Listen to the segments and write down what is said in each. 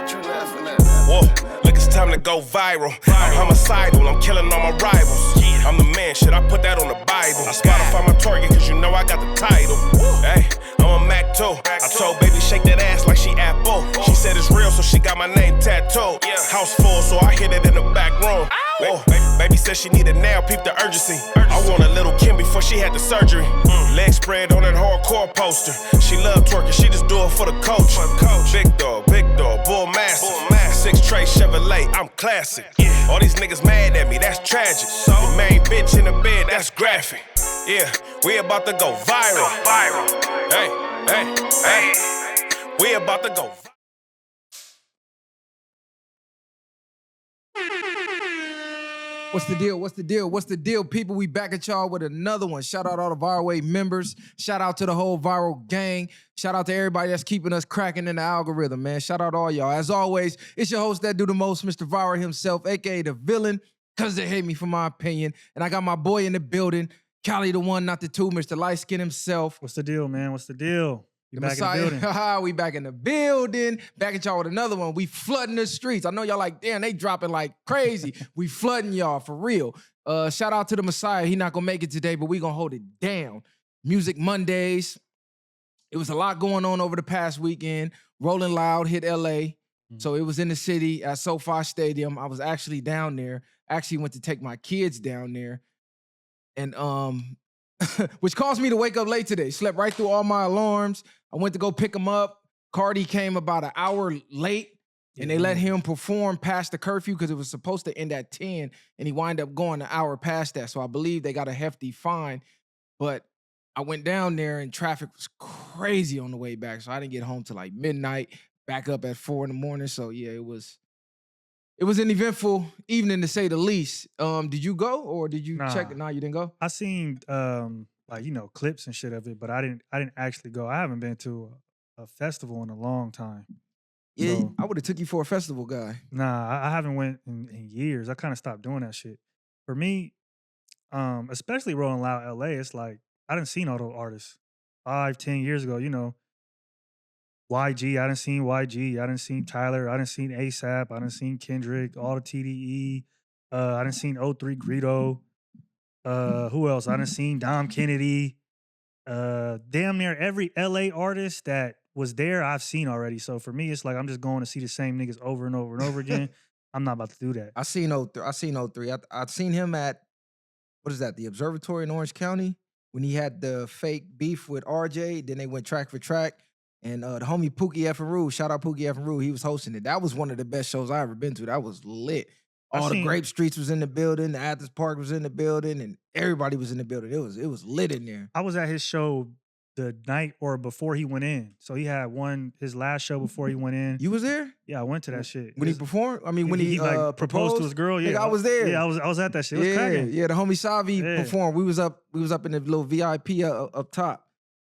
What you laughing at? Whoa, look, it's time to go viral. I'm homicidal, I'm killing all my rivals. I'm the man, shit, I put that on the Bible. I Spotify my target, cause you know I got the title. Hey, I'm a Mac too. I told baby shake that ass like she Apple. She said it's real, so she got my name tattooed. House full, so I hit it in the back room. Whoa, baby said she needed now, peep the urgency. I want a little Kim before she had the surgery. Leg spread on that hardcore poster. She love twerking, she just do it for the coach. Big dog, bull massive. 6 tray Chevrolet, I'm classic. All these niggas mad at me, that's tragic. The main bitch in the bed, that's graphic. Yeah, we about to go viral. Hey, we about to go viral. What's the deal? What's the deal? What's the deal, people? We back at y'all with another one. Shout out all the VwP members. Shout out to the whole Viral gang. Shout out to everybody that's keeping us cracking in the algorithm, man. Shout out to all y'all. As always, it's your host that do the most, Mr. Viral himself, a.k.a. the villain, because they hate me for my opinion. And I got my boy in the building, Cali the one, not the two, Mr. Light Skin himself. What's the deal, man? What's the deal? You back Messiah. in the building. We back in the building. Back at y'all with another one. We flooding the streets. I know y'all like, damn, they dropping like crazy. We flooding y'all for real. Shout out to the Messiah. He not gonna make it today, but we gonna hold it down. Music Mondays. It was a lot going on over the past weekend. Rolling Loud hit LA. So it was in the city at SoFi Stadium. I was actually down there. Actually went to take my kids down there. And which caused me to wake up late today. Slept right through all my alarms. I went to go pick him up. Cardi came about an hour late, and they let him perform past the curfew because it was supposed to end at 10, and he wound up going an hour past that. So I believe they got a hefty fine. But I went down there, and traffic was crazy on the way back, so I didn't get home till like midnight, back up at 4 in the morning. So yeah, it was an eventful evening to say the least. Did you go or did you check it? No, you didn't go? I seen clips and shit of it, but I didn't actually go. I haven't been to a festival in a long time. Yeah, So, I would have took you for a festival guy. Nah, I haven't went in years. I kind of stopped doing that shit. For me, especially Rolling Loud LA, it's like I done seen all those artists 5-10 years ago, you know. YG, I done seen YG, I done seen Tyler, I done seen ASAP, I done seen Kendrick, all the TDE, I done seen 03 Greedo, who else? I done seen Dom Kennedy, damn near every LA artist that was there, I've seen already. So for me, it's like I'm just going to see the same niggas over and over and over again. I'm not about to do that. I seen 03. I seen him at, what is that, the Observatory in Orange County when he had the fake beef with RJ. Then they went track for track. And the homie Pookie F. Rue, shout out Pookie F. Rue, he was hosting it. That was one of the best shows I ever been to. That was lit. All the Grape Streets was in the building, the Athens Park was in the building, and everybody was in the building. It was lit in there. I was at his show the night or before he went in. So he had his last show before he went in. You was there? Yeah, I went to that shit. When he performed? I mean, when he proposed to his girl, yeah. Nigga, I was there. Yeah, I was at that shit. It was cracking. Yeah, the homie Savi performed. We was up in the little VIP up top.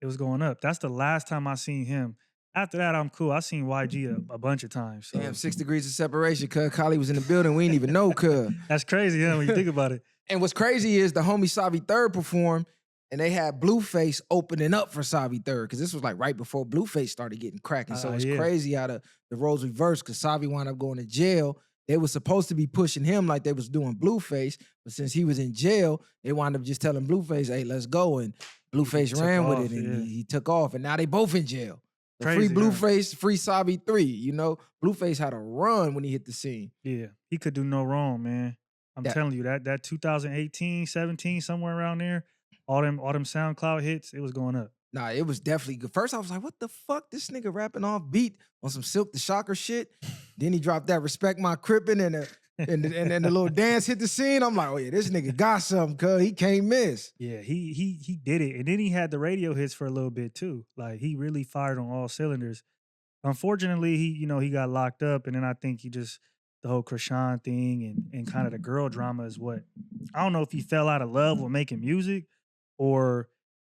It was going up. That's the last time I seen him. After that, I'm cool. I seen YG a bunch of times. So. Damn, 6 degrees of separation, cuz Kali was in the building. We didn't even know, cuz. That's crazy, yeah, when you think about it. And what's crazy is the homie Savi Third performed, and they had Blueface opening up for Savi Third, because this was like right before Blueface started getting cracking. So it's crazy how the roles reversed, because Savi wound up going to jail. They were supposed to be pushing him like they was doing Blueface, but since he was in jail, they wound up just telling Blueface, hey, let's go. And Blueface ran with it, and he took off, and now they both in jail. Crazy, free Blueface, free Savi 3, you know? Blueface had a run when he hit the scene. Yeah, he could do no wrong, man. I'm telling you, that 2018, 17, somewhere around there, all them SoundCloud hits, it was going up. Nah, it was definitely good. First, I was like, what the fuck? This nigga rapping off beat on some Silk the Shocker shit. Then he dropped that Respect My Crippin' and the little dance hit the scene. I'm like, oh yeah, this nigga got something, cuz he can't miss. Yeah, he did it. And then he had the radio hits for a little bit too. Like he really fired on all cylinders. Unfortunately, he got locked up, and then I think the whole Krishan thing and kind of the girl drama is what, I don't know if he fell out of love with making music or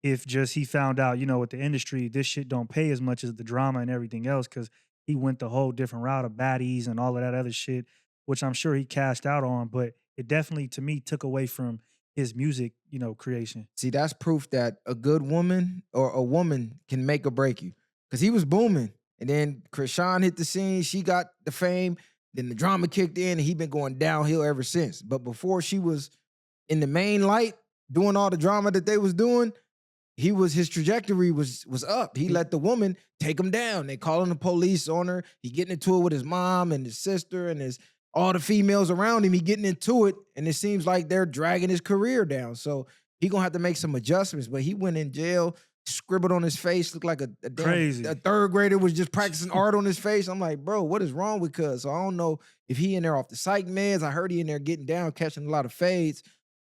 if just he found out, with the industry, this shit don't pay as much as the drama and everything else, because he went the whole different route of baddies and all of that other shit, which I'm sure he cashed out on, but it definitely, to me, took away from his music, creation. See, that's proof that a good woman or a woman can make or break you. Because he was booming. And then Krishan hit the scene. She got the fame. Then the drama kicked in, and he been going downhill ever since. But before she was in the main light, doing all the drama that they was doing, his trajectory was up. He let the woman take him down. They calling the police on her. He getting into it with his mom and his sister and all the females around him. He getting into it, and it seems like they're dragging his career down. So he gonna have to make some adjustments. But he went in jail, scribbled on his face, looked like a third grader was just practicing art on his face. I'm like, bro, what is wrong with cuz? So I don't know if he in there off the psych meds. I heard he in there getting down, catching a lot of fades.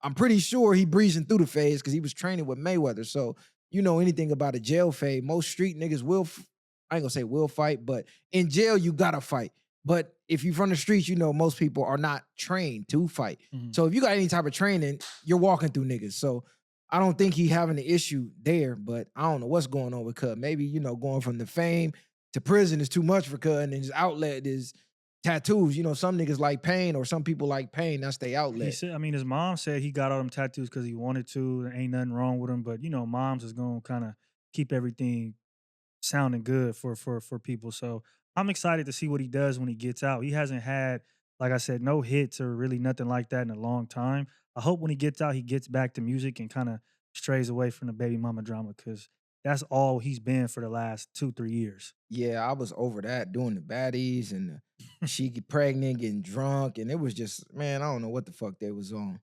I'm pretty sure he breezing through the phase because he was training with Mayweather. So you know anything about a jail fade, most street niggas will, I ain't gonna say will fight, but in jail you gotta fight. But if you from the streets, you know most people are not trained to fight. Mhm. So if you got any type of training, you're walking through niggas. So I don't think he having an issue there, but I don't know what's going on with Cud. Maybe, you know, going from the fame to prison is too much for Cud, and his outlet is tattoos. You know, some niggas like pain, or some people like pain. That's their He outlet. said, I mean, his mom said he got all them tattoos because he wanted to. There ain't nothing wrong with him, but you know, moms is gonna kind of keep everything sounding good for people. So I'm excited to see what he does when he gets out. He hasn't had, like I said, no hits or really nothing like that in a long time. I hope when he gets out, he gets back to music and kind of strays away from the baby mama drama, because that's all he's been for the last 2-3 years. Yeah, I was over that, doing the baddies and she get pregnant, getting drunk, and it was just, man, I don't know what the fuck they was on.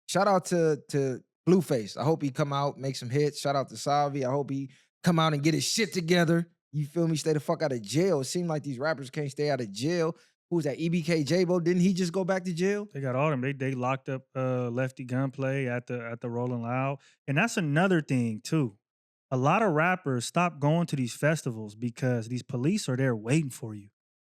Shout out to Blueface. I hope he come out, make some hits. Shout out to Savi. I hope he come out and get his shit together. You feel me? Stay the fuck out of jail. It seemed like these rappers can't stay out of jail. Who's that? EBK J-Bo? Didn't he just go back to jail? They got all them. They locked up Lefty Gunplay at the Rolling Loud, and that's another thing too. A lot of rappers stop going to these festivals because these police are there waiting for you.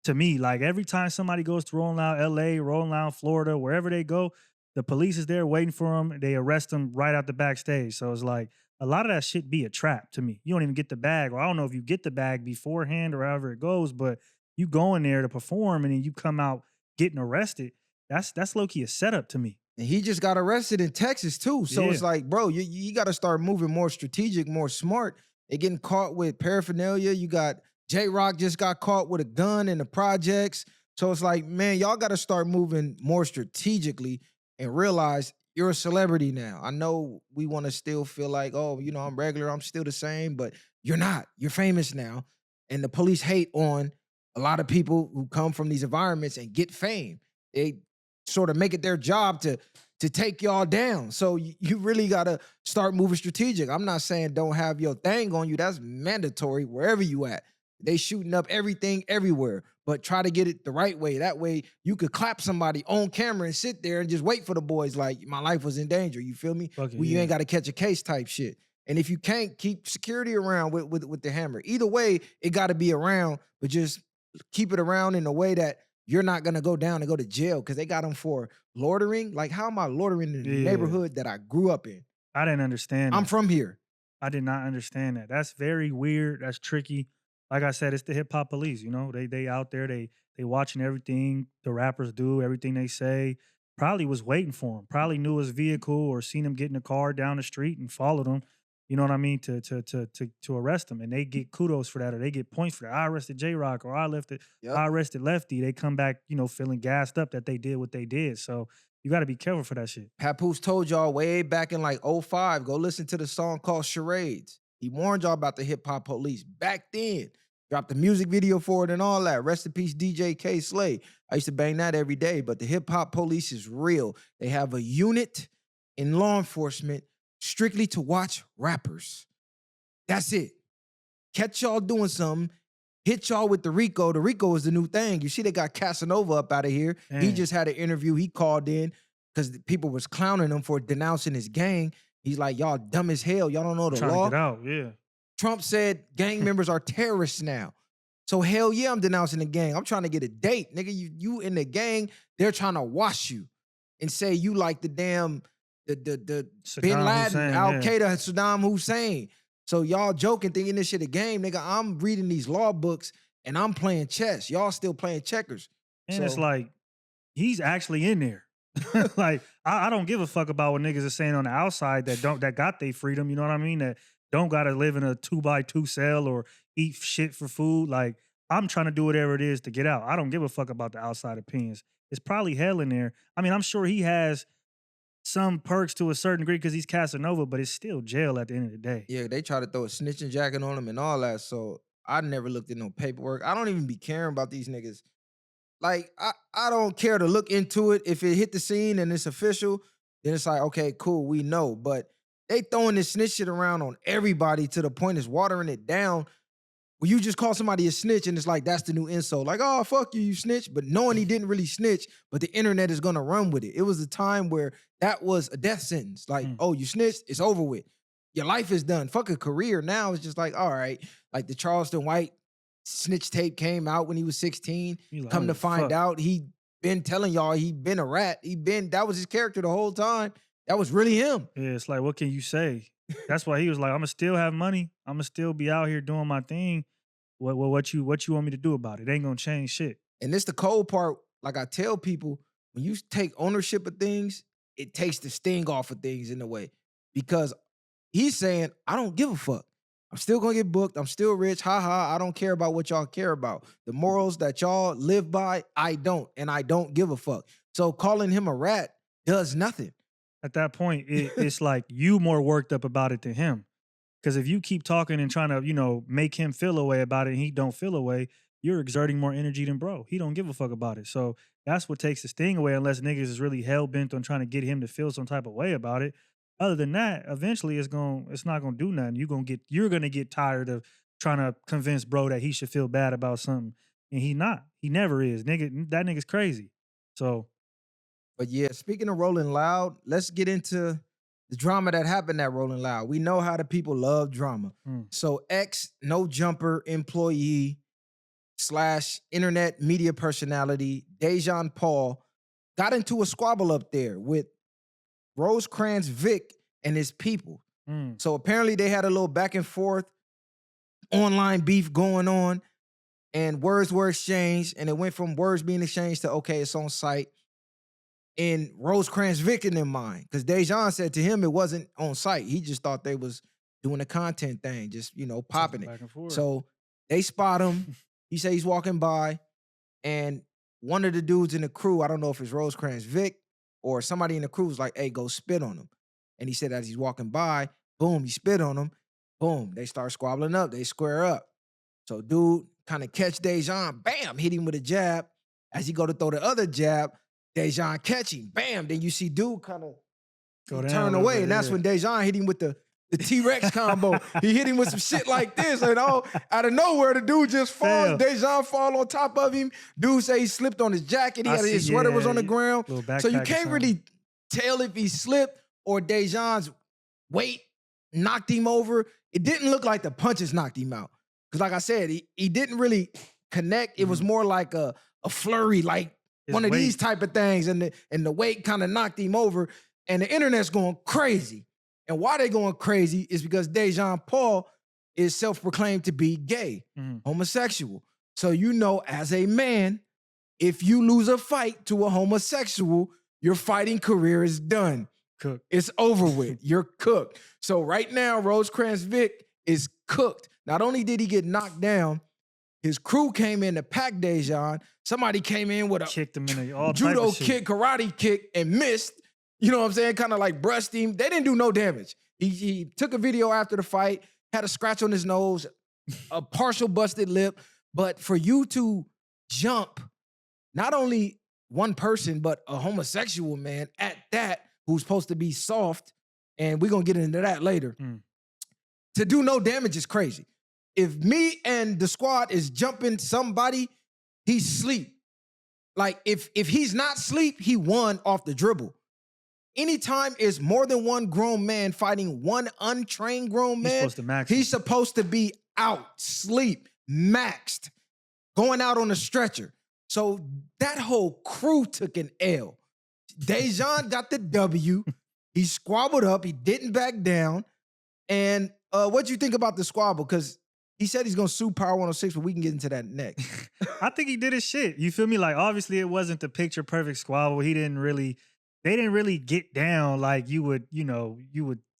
To me, like every time somebody goes to Rolling Loud, LA, Rolling Loud, Florida, wherever they go, the police is there waiting for them. They arrest them right out the backstage. So it's like a lot of that shit be a trap to me. You don't even get the bag, or I don't know if you get the bag beforehand or however it goes, but you go in there to perform and then you come out getting arrested. That's low-key a setup to me. And he just got arrested in Texas too. So it's Yeah. like, bro, you got to start moving more strategic, more smart. They getting caught with paraphernalia. You got J-Rock just got caught with a gun in the projects. So it's like, man, y'all got to start moving more strategically and realize you're a celebrity now. I know we want to still feel like, oh, you know, I'm regular, I'm still the same, but you're not. You're famous now. And the police hate on a lot of people who come from these environments and get fame. They sort of make it their job to take y'all down. So you really got to start moving strategic. I'm not saying don't have your thing on you. That's mandatory wherever you at. They shooting up everything everywhere, but try to get it the right way. That way you could clap somebody on camera and sit there and just wait for the boys like my life was in danger. You feel me? Fuck it, Well, you yeah. ain't got to catch a case type shit. And if you can't, keep security around with the hammer. Either way, it got to be around, but just keep it around in a way that you're not gonna go down and go to jail, because they got them for loitering. Like, how am I loitering in the Yeah. neighborhood that I grew up in? I didn't understand I'm that. from here. I did not understand that. That's very weird. That's tricky. Like I said, it's the hip hop police. You know, they out there. They watching everything the rappers do, everything they say. Probably was waiting for him. Probably knew his vehicle or seen him get in a car down the street and followed him. You know what I mean? To arrest him, and they get kudos for that, or they get points for that. I arrested J-Rock, or I arrested Lefty. They come back, you know, feeling gassed up that they did what they did. So you got to be careful for that shit. Papoose told y'all way back in like 05, go listen to the song called Charades. He warned y'all about the hip hop police back then. Dropped the music video for it and all that. Rest in peace, DJ K Slay. I used to bang that every day, but the hip hop police is real. They have a unit in law enforcement strictly to watch rappers. That's it. Catch y'all doing something, hit y'all with the Rico. The Rico is the new thing. You see, they got Casanova up out of here. He Damn. just had an interview. He called in because people was clowning him for denouncing his gang. He's like, y'all dumb as hell. Y'all don't know the Trying law. to get out, yeah. Trump said gang members are terrorists now. So hell yeah, I'm denouncing the gang. I'm trying to get a date. Nigga, you in the gang, they're trying to wash you and say you like the damn the Saddam Bin Laden, Hussein, Al yeah. Qaeda, Saddam Hussein. So y'all joking, thinking this shit a game, nigga. I'm reading these law books and I'm playing chess. Y'all still playing checkers. And it's So- like, he's actually in there. Like, I don't give a fuck about what niggas are saying on the outside that got their freedom. You know what I mean? That don't gotta live in a 2x2 cell or eat shit for food. Like, I'm trying to do whatever it is to get out. I don't give a fuck about the outside opinions. It's probably hell in there. I mean, I'm sure he has some perks to a certain degree because he's Casanova, but it's still jail at the end of the day. Yeah, they try to throw a snitching jacket on him and all that. So I never looked at no paperwork. I don't even be caring about these niggas. Like, I don't care to look into it. If it hit the scene and it's official, then it's like, okay, cool, we know. But they throwing this snitch shit around on everybody to the point it's watering it down. Well, you just call somebody a snitch and it's like, that's the new insult. Like, oh, fuck you, you snitch. But knowing he didn't really snitch, but the internet is going to run with it. It was a time where that was a death sentence. Like, oh, you snitched, it's over with. Your life is done. Fuck a career. Now it's just like, all right. Like the Charleston White snitch tape came out when he was 16. Like, Come to find out, he been telling y'all he been a rat. That was his character the whole time. That was really him. Yeah, it's like, what can you say? That's why he was like, I'm gonna still have money. I'm gonna still be out here doing my thing. What you want me to do about it? It ain't gonna change shit. And this the cold part. Like I tell people, when you take ownership of things, it takes the sting off of things in a way. Because he's saying, I don't give a fuck. I'm still gonna get booked. I'm still rich. Ha ha. I don't care about what y'all care about. The morals that y'all live by, I don't. And I don't give a fuck. So calling him a rat does nothing. At that point, it's like you more worked up about it than him. Because if you keep talking and trying to, make him feel a way about it and he don't feel a way, you're exerting more energy than bro. He don't give a fuck about it. So that's what takes the sting away unless niggas is really hell-bent on trying to get him to feel some type of way about it. Other than that, eventually it's not gonna do nothing. You're gonna get tired of trying to convince bro that he should feel bad about something. And he not. He never is. That nigga's crazy. So. But yeah, speaking of Rolling Loud, let's get into the drama that happened at Rolling Loud. We know how the people love drama. So no jumper employee / internet media personality, Dejon Paul, got into a squabble up there with Rosecrans Vic and his people. So apparently they had a little back and forth, online beef going on, and words were exchanged, and it went from words being exchanged to, okay, it's on site. In Rosecrans Vic in their mind, because Dejon said to him it wasn't on site. He just thought they was doing a content thing, just popping it. So they spot him. He said he's walking by, and one of the dudes in the crew, I don't know if it's Rosecrans Vic or somebody in the crew, was like, "Hey, go spit on him." And he said as he's walking by, boom, he spit on him. Boom, they start squabbling up. They square up. So dude kind of catch Dejon, bam, hit him with a jab. As he go to throw the other jab, Dejon catch him, bam. Then you see dude kind of turn away, and that's when Dejon hit him with the T-Rex combo. He hit him with some shit like this, and out of nowhere, the dude just falls. Dejon fall on top of him. Dude say he slipped on his jacket. His sweater was on the ground. So you can't really tell if he slipped or Dejon's weight knocked him over. It didn't look like the punches knocked him out. Because like I said, he didn't really connect. It was more like a flurry, like one of these type of things, and the weight kind of knocked him over, and the internet's going crazy. And why they going crazy is because Dejon Paul is self-proclaimed to be gay, homosexual. So as a man, if you lose a fight to a homosexual, your fighting career is done. Cooked. It's over with. You're cooked. So right now, Rosecrans Vic is cooked. Not only did he get knocked down, his crew came in to pack Dejon. Somebody came in with a kicked him in all judo kick, karate kick, and missed. You know what I'm saying? Kind of like brushed him. They didn't do no damage. He took a video after the fight, had a scratch on his nose, a partial busted lip. But for you to jump not only one person, but a homosexual man at that, who's supposed to be soft, and we're going to get into that later, to do no damage is crazy. If me and the squad is jumping somebody, he's sleep. Like, if he's not sleep, he won off the dribble. Anytime is more than one grown man fighting one untrained grown man, he's supposed to be out, sleep, maxed, going out on a stretcher. So that whole crew took an L. Dejon got the W. He squabbled up. He didn't back down. And what'd you think about the squabble? Because he said he's going to sue Power 106, but we can get into that next. I think he did his shit. You feel me? Like, obviously, it wasn't the picture perfect squabble. They didn't really get down like you would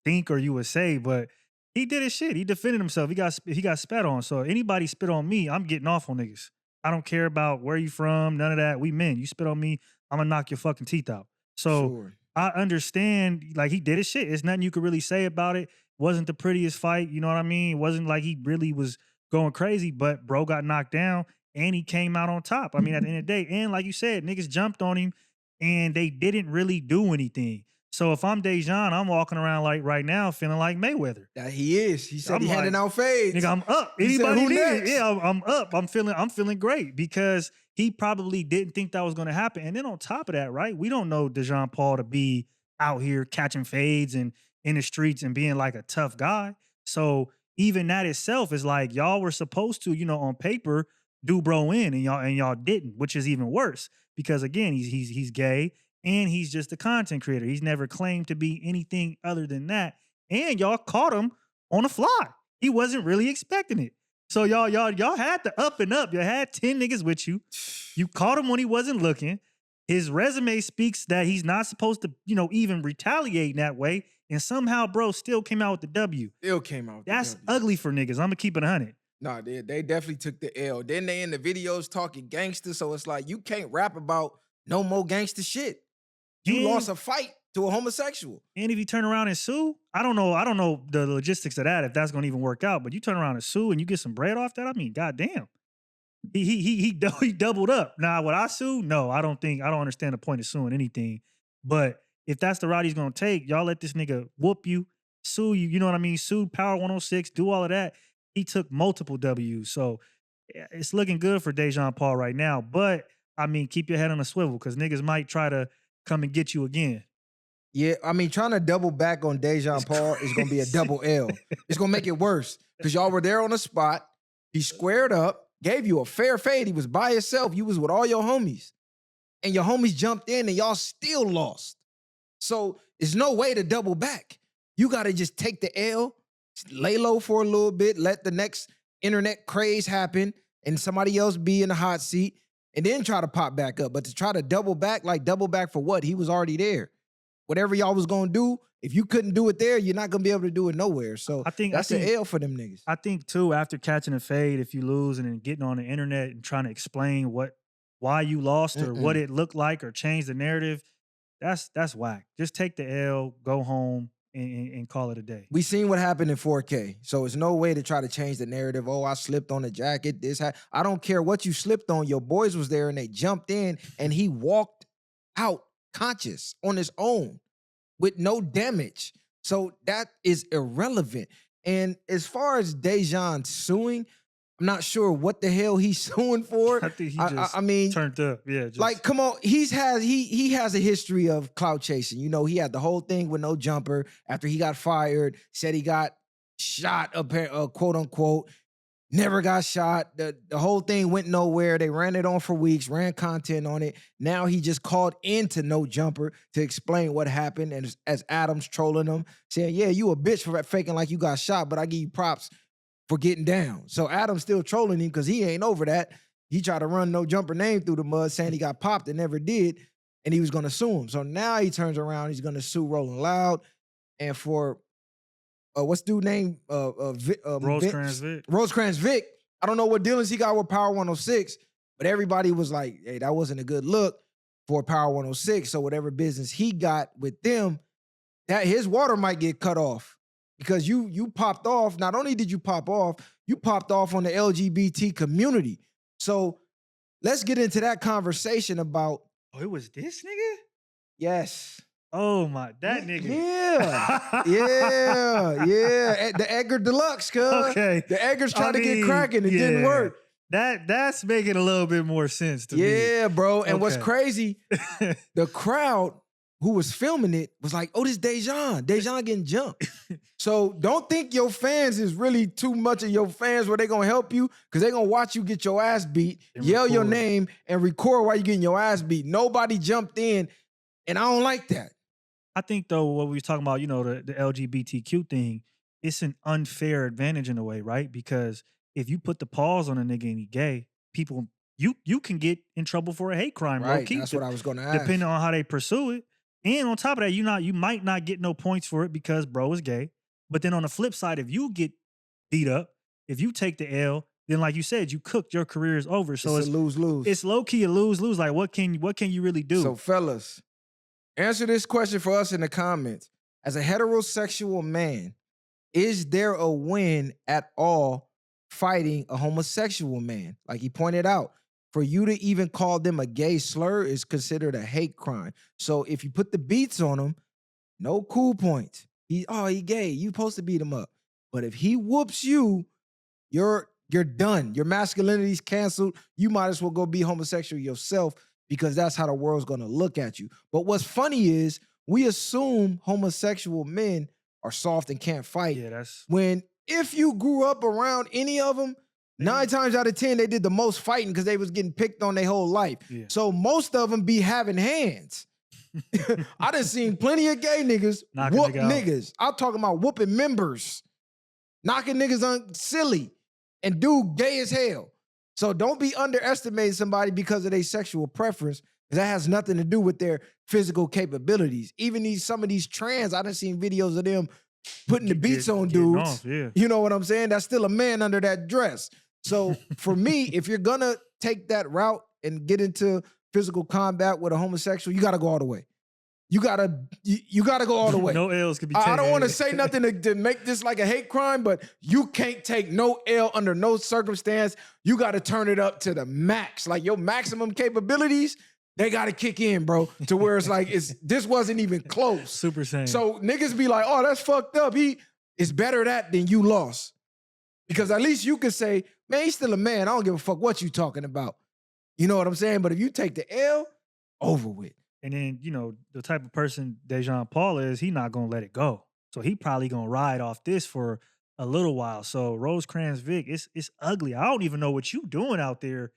think or you would say, but He did his shit. He defended himself. He got spat on. So anybody spit on me, I'm getting off on niggas. I don't care about where you from, none of that. We men. You spit on me, I'm gonna knock your fucking teeth out. So Sure. I understand, like, he did his shit. There's nothing you could really say about it. Wasn't the prettiest fight, you know what I mean? It wasn't like he really was going crazy, but bro got knocked down and he came out on top. I mean, at the end of the day, and like you said, niggas jumped on him and they didn't really do anything. So if I'm Dejon, I'm walking around like right now feeling like Mayweather. That he is. He said I'm he handing like, out fades. Nigga, I'm up. He said, Anybody "Who need it?" next? Yeah, I'm up. I'm feeling great because he probably didn't think that was going to happen. And then on top of that, right, we don't know Dejon Paul to be out here catching fades and in the streets and being like a tough guy. So even that itself is like, y'all were supposed to, on paper, do bro in, and y'all didn't, which is even worse because again, he's gay and he's just a content creator. He's never claimed to be anything other than that. And y'all caught him on the fly. He wasn't really expecting it. So y'all had the up and up. You had 10 niggas with you. You caught him when he wasn't looking. His resume speaks that he's not supposed to, even retaliate in that way. And somehow, bro, still came out with the W. Still came out with That's the W. ugly for niggas. I'm gonna keep it 100. No, they definitely took the L. Then they in the videos talking gangster, so it's like you can't rap about no more gangster shit. You And- lost a fight to a homosexual. And if you turn around and sue, I don't know the logistics of that, if that's gonna even work out. But you turn around and sue and you get some bread off that, I mean, goddamn. He doubled up. Now, would I sue? No, I don't understand the point of suing anything. But if that's the route he's gonna take, y'all let this nigga whoop you, sue you, you know what I mean? Sue Power 106, do all of that. He took multiple W's. So it's looking good for Dejon Paul right now. But I mean, keep your head on a swivel because niggas might try to come and get you again. Yeah, I mean, trying to double back on Dejon Paul is going to be a double L. It's going to make it worse because y'all were there on the spot. He squared up, gave you a fair fade. He was by himself. You was with all your homies. And your homies jumped in and y'all still lost. So there's no way to double back. You got to just take the L, lay low for a little bit, let the next internet craze happen and somebody else be in the hot seat and then try to pop back up. But to try to double back for what? He was already there. Whatever y'all was gonna do, if you couldn't do it there, you're not gonna be able to do it nowhere. So that's an L for them niggas. I think too, after catching a fade, if you lose and then getting on the internet and trying to explain why you lost or what it looked like or change the narrative, that's whack. Just take the L, go home, and call it a day. We seen what happened in 4K. So it's no way to try to change the narrative. Oh, I slipped on the jacket. I don't care what you slipped on. Your boys was there and they jumped in and he walked out conscious on his own with no damage. So that is irrelevant. And as far as Dejon suing, I'm not sure what the hell he's suing for. I think he just I mean, turned up. Yeah, like, come on. He has a history of clout chasing. You know, he had the whole thing with no jumper after he got fired, said he got shot, quote unquote. Never got shot. The whole thing went nowhere. They ran it on for weeks, ran content on it. Now he just called into No Jumper to explain what happened. And as Adam's trolling him, saying, yeah, you a bitch for faking like you got shot, but I give you props for getting down. So Adam's still trolling him because he ain't over that. He tried to run No Jumper name through the mud saying he got popped and never did. And he was going to sue him. So now he turns around. He's going to sue Rolling Loud. And for what's dude name? Rosecrans Vic. Rosecrans Vic. I don't know what dealings he got with Power 106, but everybody was like, hey, that wasn't a good look for Power 106. So whatever business he got with them, that his water might get cut off because you popped off. Not only did you pop off, you popped off on the LGBT community. So let's get into that conversation about. Oh, it was this nigga? Yes. Oh my, that nigga. Yeah. The Edgar Deluxe, cuz. Okay. The Edgar's trying to get cracking. It didn't work. That's making a little bit more sense to me. Yeah, bro. And what's crazy, the crowd who was filming it was like, oh, this Dejon. Dejon getting jumped. So don't think your fans is really too much of your fans where they gonna help you because they gonna watch you get your ass beat, yell your name, and record while you getting your ass beat. Nobody jumped in, and I don't like that. I think though, what we was talking about, the LGBTQ thing, it's an unfair advantage in a way, right? Because if you put the pause on a nigga and he gay, people, you can get in trouble for a hate crime, right? Low-key, That's what I was gonna ask. Depending on how they pursue it. And on top of that, you might not get no points for it because bro is gay. But then on the flip side, if you get beat up, if you take the L, then like you said, you cooked, your career is over. So it's a lose-lose. It's low-key a lose-lose. Like, what can you really do? So fellas, answer this question for us in the comments. As a heterosexual man, is there a win at all fighting a homosexual man? Like he pointed out, for you to even call them a gay slur is considered a hate crime. So if you put the beats on him, no cool points. He gay. You supposed to beat him up. But if he whoops you, you're done. Your masculinity's canceled. You might as well go be homosexual yourself because that's how the world's gonna look at you. But what's funny is we assume homosexual men are soft and can't fight. Yeah, that's when if you grew up around any of them, 9 times out of 10 they did the most fighting because they was getting picked on their whole life. Yeah. So most of them be having hands. I done seen plenty of gay niggas whoop niggas. I'm talking about whooping members, knocking niggas on silly, and dude gay as hell. So don't be underestimating somebody because of their sexual preference, because that has nothing to do with their physical capabilities. Even some of these trans, I done seen videos of them putting the beats on dudes. Off, yeah. You know what I'm saying? That's still a man under that dress. So for me, if you're gonna take that route and get into physical combat with a homosexual, you gotta go all the way. You gotta go all the way. No L's could be taken. I don't want to say nothing to make this like a hate crime, but you can't take no L under no circumstance. You got to turn it up to the max. Like your maximum capabilities, they got to kick in, bro, to where it's like, this wasn't even close. Super Saiyan. So niggas be like, oh, that's fucked up. It's better that than you lost. Because at least you could say, man, he's still a man. I don't give a fuck what you talking about. You know what I'm saying? But if you take the L, over with. And then, you know, the type of person Dejon Paul is, he not going to let it go. So he probably going to ride off this for a little while. So Rosecrans Vic, it's ugly. I don't even know what you doing out there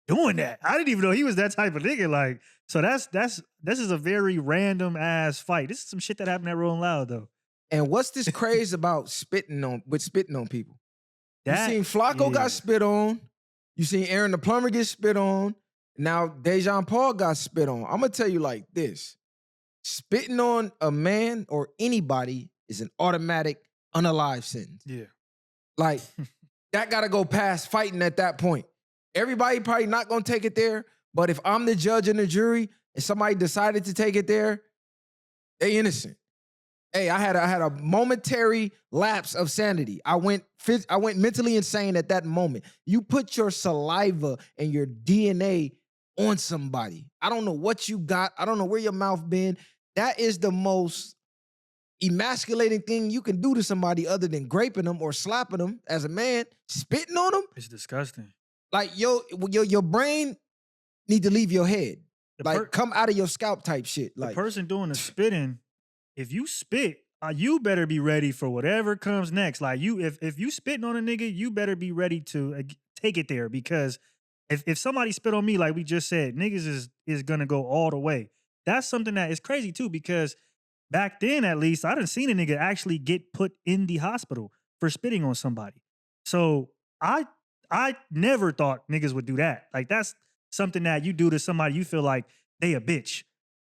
doing that. I didn't even know he was that type of nigga. Like, so this is a very random ass fight. This is some shit that happened at Rolling Loud though. And what's this craze about spitting on people? You seen Flacco got spit on. You seen Aaron the Plumber get spit on. Now, Dejon Paul got spit on. I'm going to tell you like this. Spitting on a man or anybody is an automatic unalive sentence. Yeah. Like, that got to go past fighting at that point. Everybody probably not going to take it there, but if I'm the judge and the jury and somebody decided to take it there, they innocent. Hey, I had a momentary lapse of sanity. I went mentally insane at that moment. You put your saliva and your DNA on somebody. I don't know what you got. I don't know where your mouth been. That is the most emasculating thing you can do to somebody other than graping them or slapping them as a man. Spitting on them. It's disgusting. Like your brain need to leave your head. Come out of your scalp type shit. Like the person doing the spitting, if you spit, you better be ready for whatever comes next. Like if you spitting on a nigga, you better be ready to take it there, because if somebody spit on me, like we just said, niggas is gonna go all the way. That's something that is crazy too, because back then at least I done seen a nigga actually get put in the hospital for spitting on somebody. So I never thought niggas would do that. Like that's something that you do to somebody you feel like they a bitch.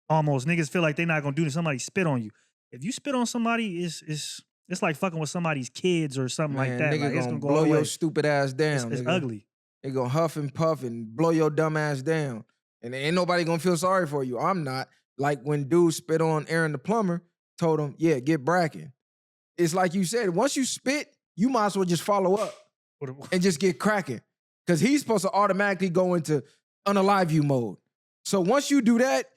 Almost niggas feel like they not gonna do to somebody spit on you. If you spit on somebody, it's like fucking with somebody's kids or something like that. Nigga like, it's gonna blow your stupid ass down. It's ugly. They gonna huff and puff and blow your dumb ass down. And ain't nobody gonna feel sorry for you. I'm not. Like when dude spit on Aaron the Plumber, told him, yeah, get bracking. It's like you said, once you spit, you might as well just follow up and just get cracking. Because he's supposed to automatically go into unalive you mode. So once you do that,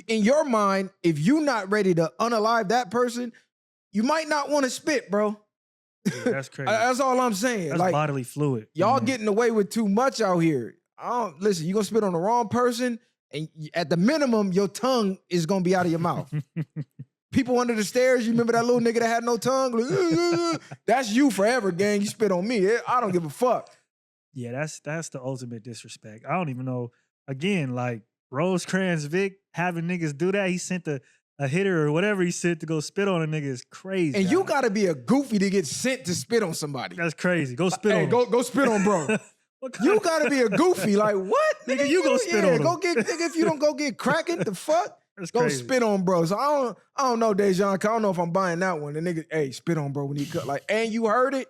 in your mind, if you're not ready to unalive that person, you might not want to spit, bro. Yeah, that's crazy. That's all I'm saying. That's like, bodily fluid. Y'all getting away with too much out here. Listen, you're going to spit on the wrong person, and at the minimum, your tongue is going to be out of your mouth. People under the stairs, you remember that little nigga that had no tongue? That's you forever, gang. You spit on me. I don't give a fuck. Yeah, that's the ultimate disrespect. I don't even know. Again, like Rosecrans Vic having niggas do that. He sent a hitter or whatever he sent to go spit on a nigga is crazy. And you gotta be a goofy to get sent to spit on somebody. That's crazy. Go spit on him. Go spit on bro. You gotta be a goofy. Like what? Nigga, you go spit on him. Go get nigga, if you don't go get cracking, the fuck? That's Go crazy. spit on bro. So I don't know, Dejon. I don't know if I'm buying that one. The nigga, hey, spit on bro when he cut. Like, and you heard it?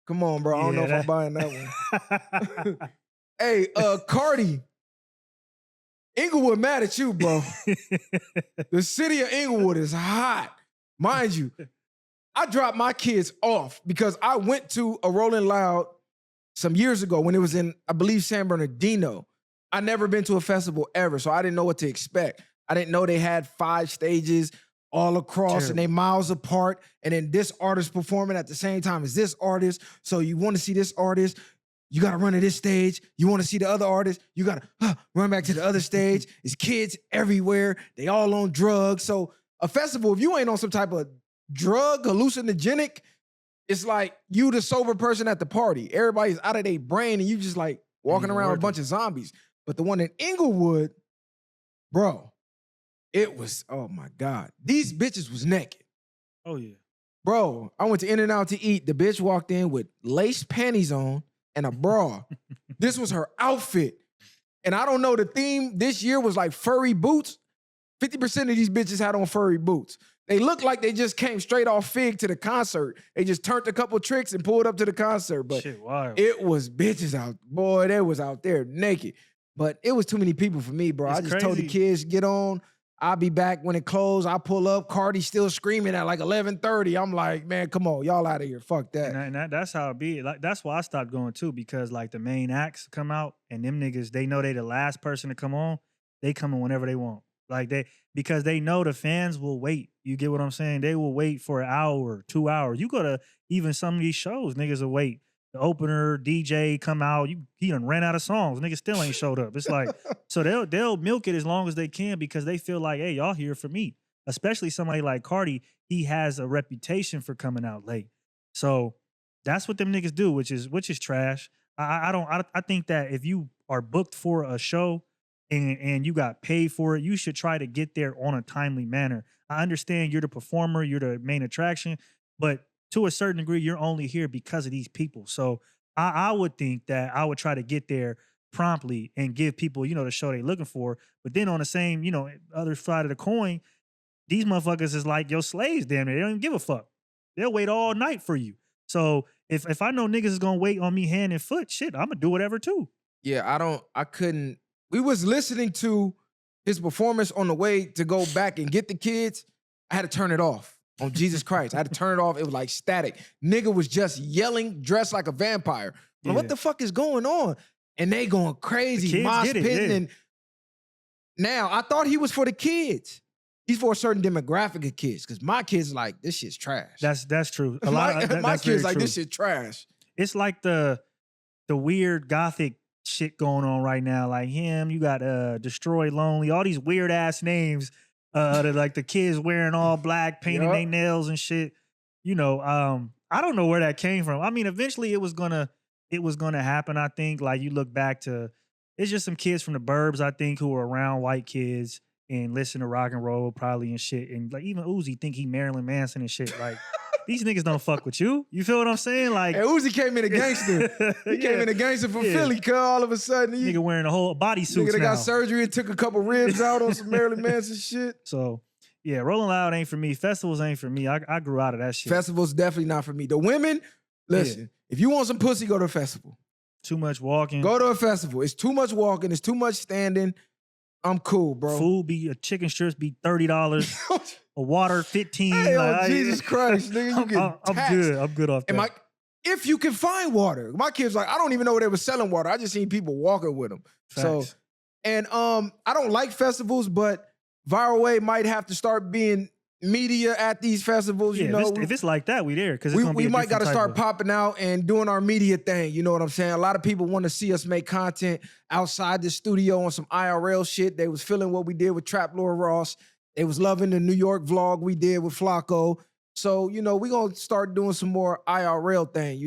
Come on, bro. I don't know if I'm buying that one. Hey, Cardi. Inglewood mad at you, bro. The city of Inglewood is hot. Mind you, I dropped my kids off because I went to a Rolling Loud some years ago when it was in, I believe, San Bernardino. I never been to a festival ever, so I didn't know what to expect. I didn't know they had 5 stages all across and they miles apart, and then this artist performing at the same time as this artist. So you want to see this artist, you got to run to this stage. You want to see the other artist, you got to run back to the other stage. It's kids everywhere. They all on drugs. So a festival, if you ain't on some type of drug, hallucinogenic, it's like you the sober person at the party. Everybody's out of their brain and you just like walking around with a bunch of zombies. But the one in Inglewood, bro, it was, oh my God. These bitches was naked. Oh, yeah. Bro, I went to In-N-Out to eat. The bitch walked in with lace panties on and a bra. This was her outfit. And I don't know, the theme this year was like furry boots. 50% of these bitches had on furry boots. They looked like they just came straight off Fig to the concert. They just turned a couple tricks and pulled up to the concert. But shit, wild. It was bitches out. Boy, they was out there naked. But it was too many people for me, bro. I just told the kids, get on. I'll be back when it closed. I pull up. Cardi still screaming at like 11:30. I'm like, man, come on. Y'all out of here. Fuck that. And that's how it be. Like, that's why I stopped going too, because like the main acts come out and them niggas, they know they the last person to come on. They come in whenever they want. Like because they know the fans will wait. You get what I'm saying? They will wait for an hour, 2 hours. You go to even some of these shows, niggas will wait. The opener, DJ come out, he done ran out of songs. Niggas still ain't showed up. It's like, so they'll milk it as long as they can because they feel like, hey, y'all here for me. Especially somebody like Cardi, he has a reputation for coming out late. So that's what them niggas do, which is trash. I think that if you are booked for a show and you got paid for it, you should try to get there on a timely manner. I understand you're the performer, you're the main attraction, but to a certain degree, you're only here because of these people. So I would think that I would try to get there promptly and give people, the show they're looking for. But then on the same, other side of the coin, these motherfuckers is like your slaves, damn it. They don't even give a fuck. They'll wait all night for you. So if I know niggas is gonna wait on me hand and foot, shit, I'm gonna do whatever too. Yeah, I couldn't. We was listening to his performance on the way to go back and get the kids. I had to turn it off. On Jesus Christ. I had to turn it off. It was like static. Nigga was just yelling, dressed like a vampire. Like, what the fuck is going on? And they going crazy, mosh pitting. And now, I thought he was for the kids. He's for a certain demographic of kids. Because my kids like, this shit's trash. That's true. My kids like, this shit trash. It's like the weird gothic shit going on right now. Like him, you got Destroy Lonely, all these weird ass names. Like the kids wearing all black, painting their nails and shit. I don't know where that came from. I mean, eventually it was gonna happen. I think. Like you look back to, it's just some kids from the burbs. I think who were around white kids and listen to rock and roll probably and shit. And like even Uzi think he Marilyn Manson and shit. Like these niggas don't fuck with you. You feel what I'm saying? Like and Uzi came in a gangster. He came in a gangster from Philly. Cause all of a sudden nigga wearing a whole bodysuit. Nigga got surgery and took a couple ribs out on some Marilyn Manson shit. So yeah, Rolling Loud ain't for me. Festivals ain't for me. I grew out of that shit. Festivals definitely not for me. The women, listen, if you want some pussy, go to a festival. Too much walking. Go to a festival. It's too much walking. It's too much standing. I'm cool, bro. Food chicken strips be $30. A water 15. Hey, Jesus Christ, nigga, you get taxed. I'm good off that. And if you can find water. My kids like, I don't even know where they were selling water. I just seen people walking with them. Facts. So, and I don't like festivals, but VwP might have to start being media at these festivals. Yeah, if it's like that, we there because we might got to start popping out and doing our media thing. You know what I'm saying? A lot of people want to see us make content outside the studio on some IRL shit. They was feeling what we did with Trap Lord Ross. They was loving the New York vlog we did with Flacco. So, we gonna start doing some more IRL thing,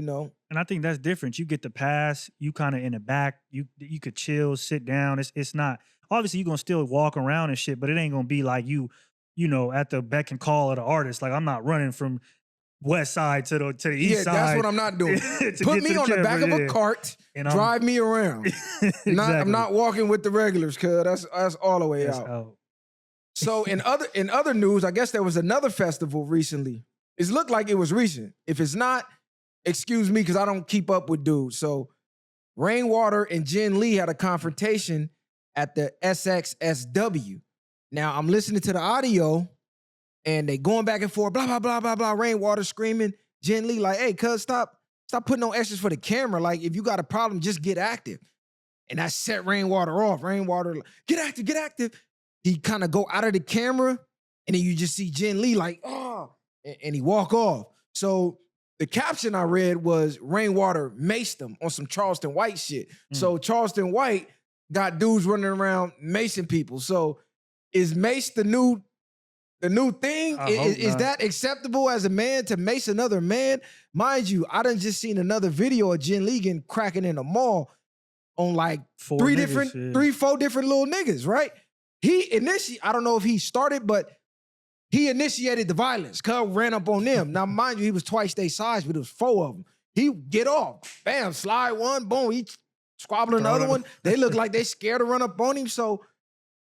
And I think that's different. You get the pass, you kind of in the back, you could chill, sit down. It's not, obviously you're gonna still walk around and shit, but it ain't gonna be like you at the beck and call of the artist. Like I'm not running from west side to the east side. Yeah, that's what I'm not doing. Put me on the back of a cart, and drive me around. Exactly. I'm not walking with the regulars, cuz that's all the way out. So in other news, I guess there was another festival recently. It looked like it was recent. If it's not, excuse me, because I don't keep up with dudes. So Rainwater and Jen Lee had a confrontation at the SXSW. Now I'm listening to the audio and they going back and forth, blah, blah, blah, blah, blah. Rainwater screaming. Jen Lee like, hey, cuz, stop putting on extras for the camera. Like, if you got a problem, just get active. And that set Rainwater off. Rainwater, get active, get active. He kind of go out of the camera, and then you just see Jen Lee like, oh, and he walk off. So the caption I read was Rainwater maced him on some Charleston White shit. So Charleston White got dudes running around macing people. So is mace the new thing? Is that acceptable as a man to mace another man? Mind you, I done just seen another video of Jen Lee getting cracking in a mall on like 4 different little niggas, right? I don't know if he started, but he initiated the violence. Cuz ran up on them. Now, mind you, he was twice their size, but it was 4 of them. He get off. Bam, slide one, boom. He squabbling the other one. They look like they scared to run up on him. So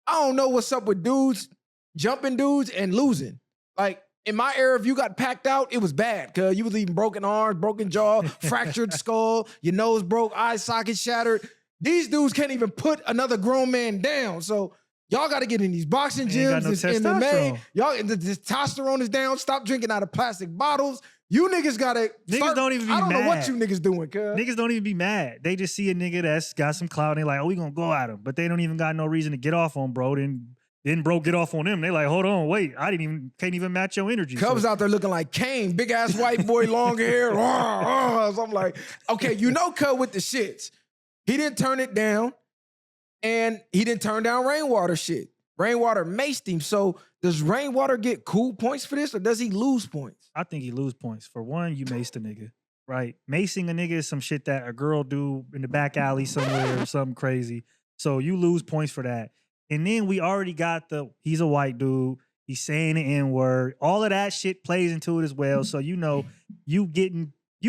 I don't know what's up with dudes, jumping dudes and losing. Like, in my era, if you got packed out, it was bad. Cuz you was leaving broken arms, broken jaw, fractured skull, your nose broke, eye socket shattered. These dudes can't even put another grown man down. So y'all got to get in these boxing gyms. It's MMA. Y'all, the testosterone is down. Stop drinking out of plastic bottles. You niggas got to Niggas don't even be mad. I don't know what you niggas doing, cuz. Niggas don't even be mad. They just see a nigga that's got some clout and they like, oh, we gonna go at him. But they don't even got no reason to get off on bro. Then bro get off on them. They like, hold on, wait. Can't even match your energy. Cubs out there looking like Kane, big ass white boy, long hair. So I'm like, okay, you know Cub with the shits. He didn't turn it down, and he didn't turn down Rainwater shit. Rainwater maced him. So does Rainwater get cool points for this, or does he lose points? I think he lose points. For one, you maced a nigga, right? Macing a nigga is some shit that a girl do in the back alley somewhere or something crazy. So you lose points for that. And then we already got he's a white dude. He's saying the N-word. All of that shit plays into it as well. So you know, you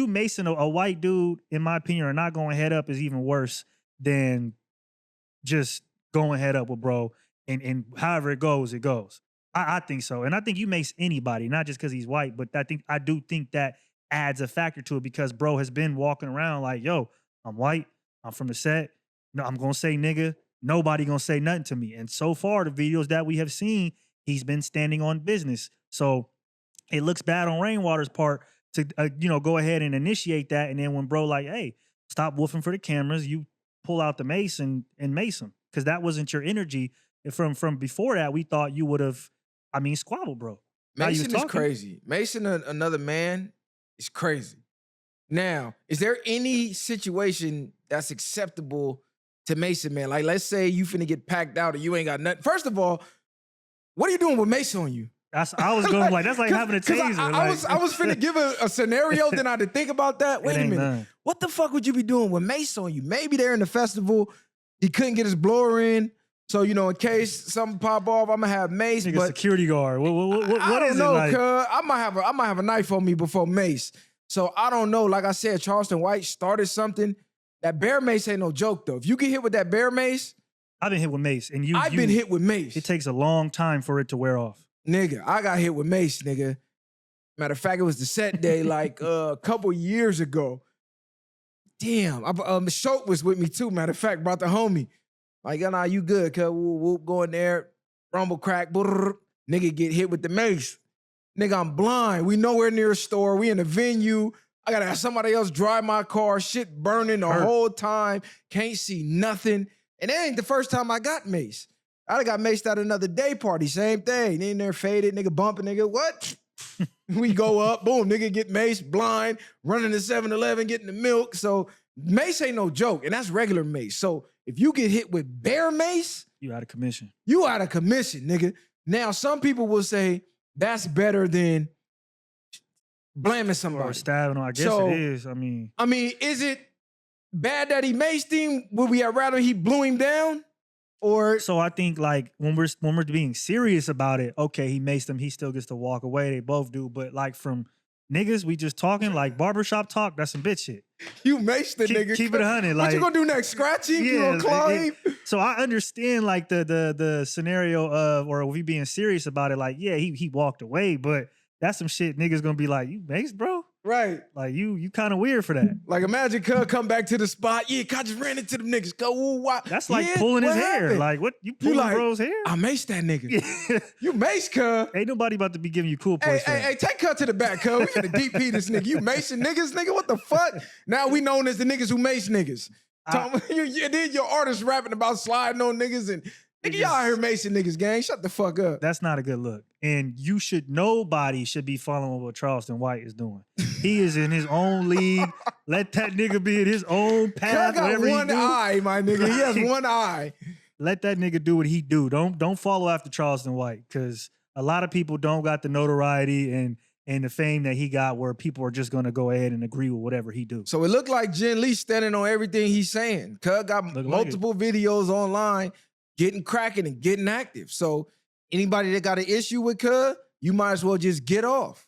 macing a white dude, in my opinion, or not going head up is even worse than just going head up with bro. And however it goes, it goes. I think so. And I think you mace anybody, not just because he's white, but I do think that adds a factor to it because bro has been walking around like, yo, I'm white. I'm from the set. No, I'm going to say nigga. Nobody going to say nothing to me. And so far, the videos that we have seen, he's been standing on business. So it looks bad on Rainwater's part to, go ahead and initiate that. And then when bro like, hey, stop woofing for the cameras, you pull out the mace and mace him. Because that wasn't your energy. From before that, we thought you would have, squabble, bro. Mason is crazy. Mason, another man, is crazy. Now, is there any situation that's acceptable to Mason, man? Like, let's say you finna get packed out or you ain't got nothing. First of all, what are you doing with Mason on you? I was going like that's like having a taser. I was finna give a scenario, then I had to think about that. Wait a minute. None. What the fuck would you be doing with Mace on you? Maybe they're in the festival. He couldn't get his blower in. So, in case something pop off, I'm gonna have Mace. Nigga, but security guard. What I don't is know, it like? Cuz I might have a knife on me before Mace. So I don't know. Like I said, Charleston White started something. That bear mace ain't no joke though. If you get hit with that bear mace, I've been hit with mace, and I've been hit with mace. It takes a long time for it to wear off. Nigga, I got hit with mace, nigga. Matter of fact, it was the set day like a couple years ago. Damn, the Shoke was with me too. Matter of fact, brought the homie. Like, nah, you good, cuz we'll go in there, rumble crack, brrr, nigga get hit with the mace. Nigga, I'm blind. We nowhere near a store. We in a venue. I gotta have somebody else drive my car. Shit burning the whole time. Can't see nothing. And that ain't the first time I got maced. I got maced at another day party. Same thing. In there faded, nigga bumping, nigga. What? We go up, boom, nigga get maced, blind, running to 7-Eleven, getting the milk. So mace ain't no joke, and that's regular mace. So if you get hit with bear mace, you out of commission. You out of commission, nigga. Now, some people will say that's better than blaming somebody. Or stabbing him. I guess it is. I mean, is it bad that he maced him? Would we rather he blew him down? Or so I think like when we're being serious about it, okay, he maced him, he still gets to walk away. They both do. But like from niggas, we just talking like barbershop talk, that's some bitch shit. You maced the nigga. Keep it 100. What Like, you gonna do next? Scratch him? You gonna claw him? So I understand like the scenario of, or we being serious about it. Like, yeah, he walked away, but that's some shit niggas gonna be like, you maced, bro? Right. Like you kind of weird for that. Like imagine Cuz come back to the spot. Yeah, I just ran into them niggas. Go, ooh, why? That's like Yeah, pulling his what hair. happened? Like, what you pulling like, bro's hair? I maced that nigga. Yeah. You maced Cuz. Ain't nobody about to be giving you cool points. Hey, take Cuz to the back, Cuz. We finna DP this nigga. You macing niggas, nigga? What the fuck? Now we known as the niggas who mace niggas. Then your artists rapping about sliding on niggas and nigga, y'all out here macing niggas, gang. Shut the fuck up. That's not a good look. And nobody should be following what Charleston White is doing. He is in his own league. Let that nigga be in his own path. Cuz got one eye, my nigga. He has one eye. Let that nigga do what he do. Don't follow after Charleston White, because a lot of people don't got the notoriety and the fame that he got, where people are just gonna go ahead and agree with whatever he do. So it looked like Jen Lee standing on everything he's saying. Cuz got multiple videos online getting cracking and getting active. So anybody that got an issue with Cuz, you might as well just get off.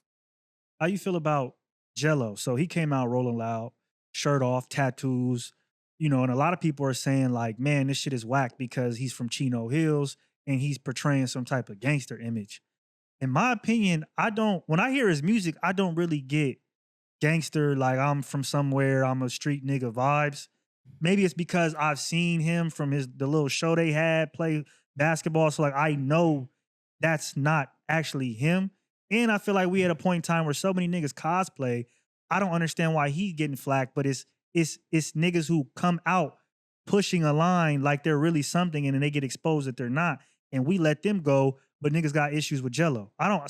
How you feel about Jello? So he came out rolling loud, shirt off, tattoos, and a lot of people are saying like, man, this shit is whack because he's from Chino Hills and he's portraying some type of gangster image. In my opinion, when I hear his music, I don't really get gangster, like I'm from somewhere, I'm a street nigga vibes. Maybe it's because I've seen him from the little show they had play basketball. So like, I know that's not actually him. And I feel like we at a point in time where so many niggas cosplay. I don't understand why he's getting flack, but it's niggas who come out pushing a line like they're really something, and then they get exposed that they're not. And we let them go, but niggas got issues with Jello. I don't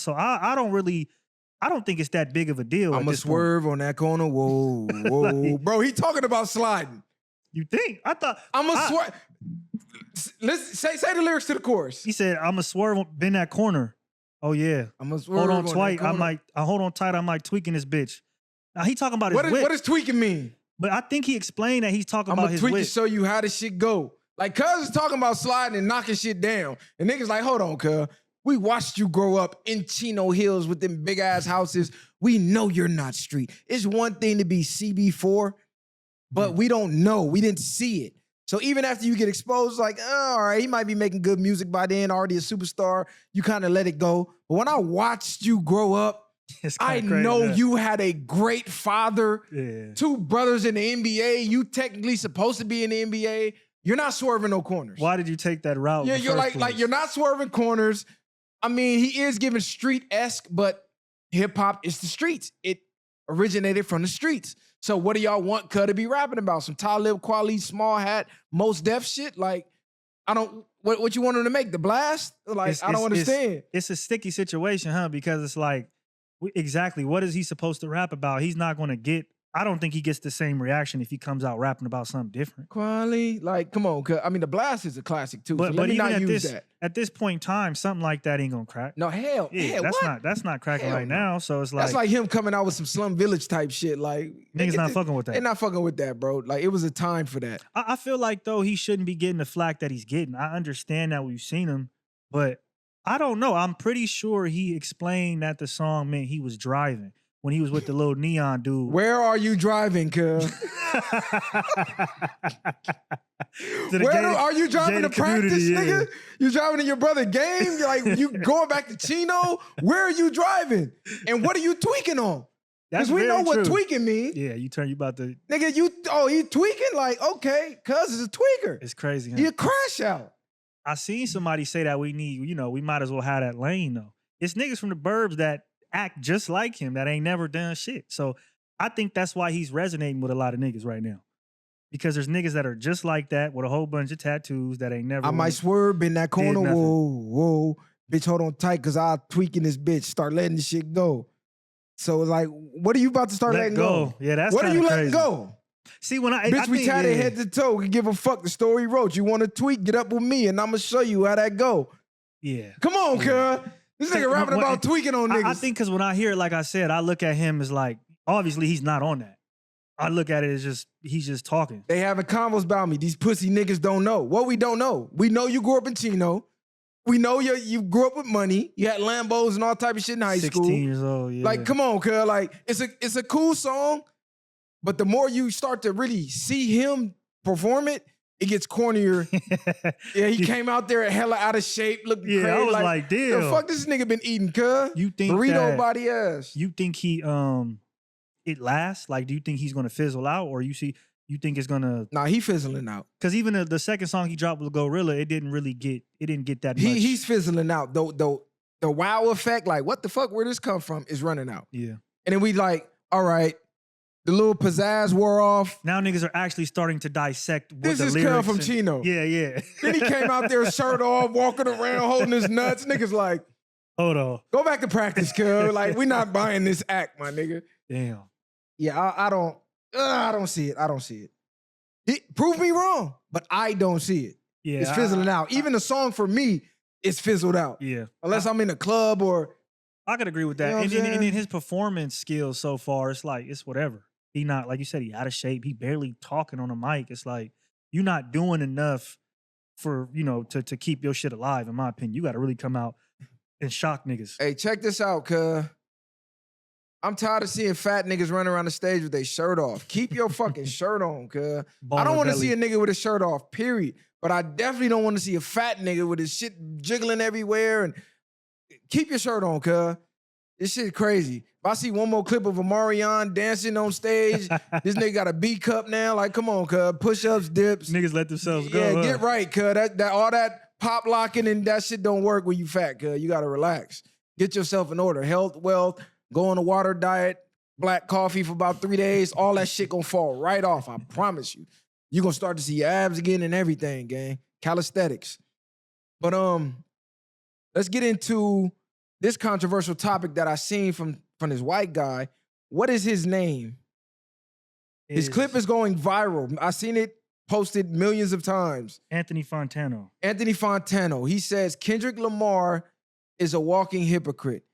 think it's that big of a deal. I'm a swerve on that corner. Whoa, whoa. Like, bro, he talking about sliding. You think? I thought I'm a swerve. Let's say the lyrics to the chorus. He said, I'm a swerve, been that corner. Oh yeah. I'm a swerve. Hold on tight. Hold on tight. I'm like tweaking this bitch. Now he talking about his whip. What does tweaking mean? But I think he explained that he's talking about his whip. I'm gonna tweak to show you how this shit go. Like Cuz is talking about sliding and knocking shit down. And niggas like, hold on, Cuz. We watched you grow up in Chino Hills with them big ass houses. We know you're not street. It's one thing to be CB4, but we don't know. We didn't see it. So even after you get exposed, like, oh, all right, he might be making good music by then, already a superstar. You kind of let it go. But when I watched you grow up, I know you had a great father, 2 brothers in the NBA. You technically supposed to be in the NBA. You're not swerving no corners. Why did you take that route? Yeah, you're like you're not swerving corners. I mean, he is giving street-esque, but hip-hop is the streets. It originated from the streets. So what do y'all want Cuz to be rapping about? Some Talib Kweli, Small Hat, Mos Def shit? Like, I don't, what you want him to make? The Blast? Like, I don't understand. It's a sticky situation, huh? Because it's like, exactly, what is he supposed to rap about? He's not going to get, I don't think he gets the same reaction if he comes out rapping about something different. Kweli, like, come on, Cuz. I mean, The Blast is a classic too. But so let me not use that. At this point in time, something like that ain't gonna crack. No, hell, that's not cracking right now. So it's like, that's like him coming out with some Slum Village type shit. Like, niggas not fucking with that. They're not fucking with that, bro. Like, it was a time for that. I feel like though he shouldn't be getting the flack that he's getting. I understand that we've seen him, but I don't know. I'm pretty sure he explained that the song meant he was driving when he was with the little neon dude. Where are you driving, Cuz? Where are you driving to practice, nigga? You driving to your brother game? Like, you going back to Chino? Where are you driving? And what are you tweaking on? Because we know what tweaking means. Yeah, you about to... Nigga, he tweaking? Like, okay, Cuz is a tweaker. It's crazy, huh? He a crash out. I seen somebody say that we need, we might as well have that lane, though. It's niggas from the burbs that act just like him that ain't never done shit. So I think that's why he's resonating with a lot of niggas right now. Because there's niggas that are just like that with a whole bunch of tattoos that ain't never... I might swerve in that corner. Whoa. Bitch, hold on tight because I'll tweaking this bitch. Start letting this shit go. So it's like, what are you about to start letting go? Yeah, that's what are you letting crazy. Go? See, when Bitch, we tatted head to toe. We give a fuck. The story wrote. You want to tweak? Get up with me and I'm going to show you how that go. Yeah. Come on, cuz. This nigga rapping about tweaking on niggas. I think because when I hear it, like I said, I look at him as like, obviously he's not on that. I look at it as he's just talking. They having convos about me. These pussy niggas don't know. What we don't know? We know you grew up in Chino. We know you grew up with money. You had Lambos and all type of shit in high school. 16 years old, yeah. Like, come on, cuz. Like, it's a cool song. But the more you start to really see him perform it, it gets cornier. Yeah, he came out there hella out of shape, looking crazy. I was like, damn. The fuck this nigga been eating, cuz? You think burrito that, body ass. You think he it lasts? Like, do you think he's gonna fizzle out, or you think it's gonna? Nah, he fizzling out. Because even the second song he dropped with Gorilla, it didn't get that much. He's fizzling out. Though the wow effect, like what the fuck, where this come from, is running out. Yeah. And then we like, all right, the little pizzazz wore off. Now niggas are actually starting to dissect what this the is lyrics come from and, Chino. Yeah. Then he came out there, shirt off, walking around, holding his nuts. Niggas like, hold on, go back to practice, cuz. Like, we not buying this act, my nigga. Damn. Yeah, I don't see it. I don't see it. Prove me wrong, but I don't see it. Yeah, it's fizzling out. Even the song for me, it's fizzled out. Yeah. Unless I'm in a club or. I could agree with that. You know and then his performance skills so far, it's like, it's whatever. He not, like you said, he out of shape. He barely talking on a mic. It's like, you're not doing enough for, to keep your shit alive, in my opinion. You got to really come out and shock niggas. Hey, check this out, cuz. I'm tired of seeing fat niggas running around the stage with their shirt off. Keep your fucking shirt on, cuz. I don't want to see a nigga with his shirt off, period. But I definitely don't want to see a fat nigga with his shit jiggling everywhere. And keep your shirt on, cuz. This shit crazy. If I see one more clip of Omarion dancing on stage, this nigga got a B cup now. Like, come on, cuz. Push-ups, dips. Niggas let themselves go. Yeah, get right, cuz. That all that pop locking and that shit don't work when you fat, cuz. You got to relax. Get yourself in order. Health, wealth, go on a water diet, black coffee for about 3 days. All that shit gonna fall right off. I promise you. You're gonna start to see your abs again and everything, gang. Calisthenics. But let's get into this controversial topic that I seen from this white guy. What is his name? His clip is going viral. I seen it posted millions of times. Anthony Fantano. Anthony Fantano. He says Kendrick Lamar is a walking hypocrite.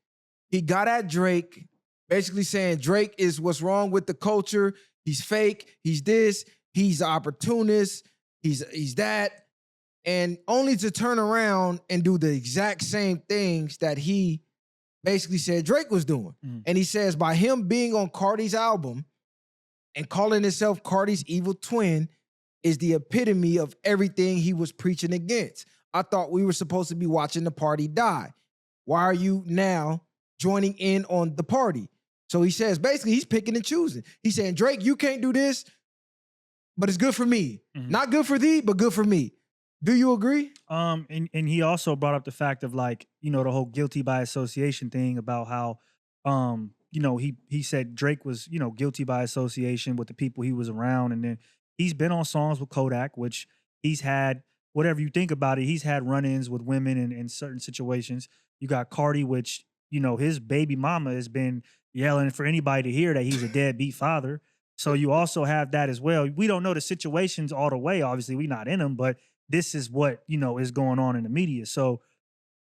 He got at Drake, basically saying Drake is what's wrong with the culture. He's fake. He's this. He's an opportunist. He's that. And only to turn around and do the exact same things that he basically said Drake was doing. And he says by him being on Cardi's album and calling himself Cardi's evil twin is the epitome of everything he was preaching against. I thought we were supposed to be watching the party die. Why are you now joining in on the party? So he says, basically, he's picking and choosing. He's saying, Drake, you can't do this, but it's good for me. Not good for thee, but good for me. Do you agree? And he also brought up the fact of like, the whole guilty by association thing about how, he said Drake was, guilty by association with the people he was around. And then he's been on songs with Kodak, which he's had, whatever you think about it, he's had run-ins with women in certain situations. You got Cardi, which, his baby mama has been yelling for anybody to hear that he's a deadbeat father. So you also have that as well. We don't know the situations all the way. Obviously, we're not in them, but this is what, is going on in the media. So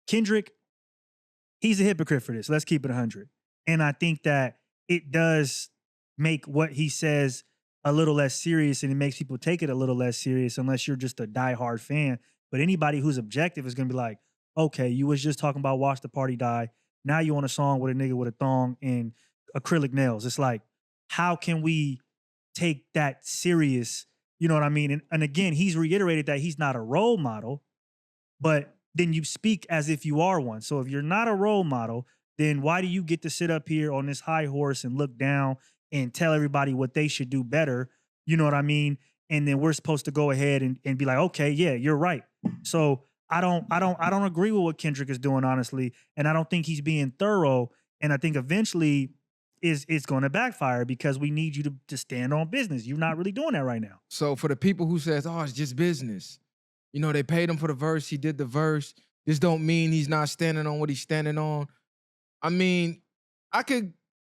Kendrick, he's a hypocrite for this. Let's keep it 100. And I think that it does make what he says a little less serious, and it makes people take it a little less serious unless you're just a diehard fan. But anybody who's objective is going to be like, okay, you was just talking about watch the party die. Now you on a song with a nigga with a thong and acrylic nails. It's like, how can we take that serious? You know what I mean? And again, he's reiterated that he's not a role model, but then you speak as if you are one. So if you're not a role model, then why do you get to sit up here on this high horse and look down and tell everybody what they should do better? You know what I mean? And then we're supposed to go ahead and be like, okay, yeah, you're right. So I don't agree with what Kendrick is doing, honestly. And I don't think he's being thorough. And I think eventually it's going to backfire because we need you to stand on business. You're not really doing that right now. So for the people who says, oh, it's just business. They paid him for the verse. He did the verse. This don't mean he's not standing on what he's standing on. I mean,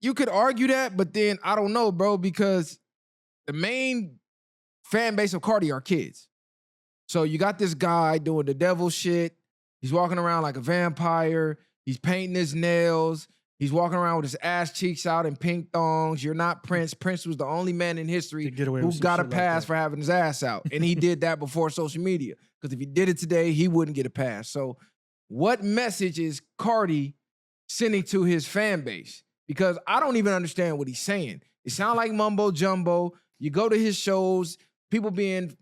you could argue that, but then I don't know, bro, because the main fan base of Cardi are kids. So you got this guy doing the devil shit. He's walking around like a vampire. He's painting his nails. He's walking around with his ass cheeks out in pink thongs. You're not Prince. Prince was the only man in history who got a pass for having his ass out. And he did that before social media. Because if he did it today, he wouldn't get a pass. So what message is Cardi sending to his fan base? Because I don't even understand what he's saying. It sound like mumbo jumbo. You go to his shows, people being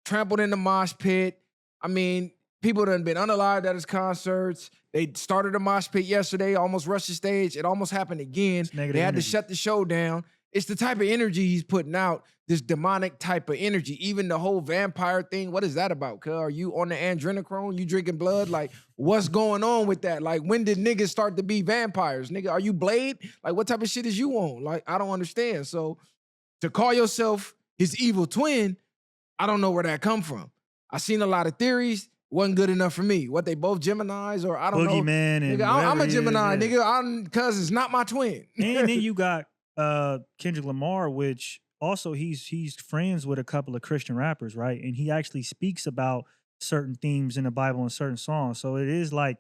trampled in the mosh pit. I mean, people done been unalived at his concerts. They started a mosh pit yesterday, almost rushed the stage. It almost happened again. They had to shut the show down. It's the type of energy he's putting out, this demonic type of energy. Even the whole vampire thing, what is that about? Cuz are you on the adrenochrome? You drinking blood? Like, what's going on with that? Like, when did niggas start to be vampires? Nigga, are you Blade? Like, what type of shit is you on? Like, I don't understand. So to call yourself his evil twin, I don't know where that come from. I seen a lot of theories. Wasn't good enough for me. What, they both Geminis or I don't know. Boogeyman and nigga, I'm a Gemini, nigga. Cuz it's not my twin. And then you got Kendrick Lamar, which also he's friends with a couple of Christian rappers, right? And he actually speaks about certain themes in the Bible and certain songs. So it is like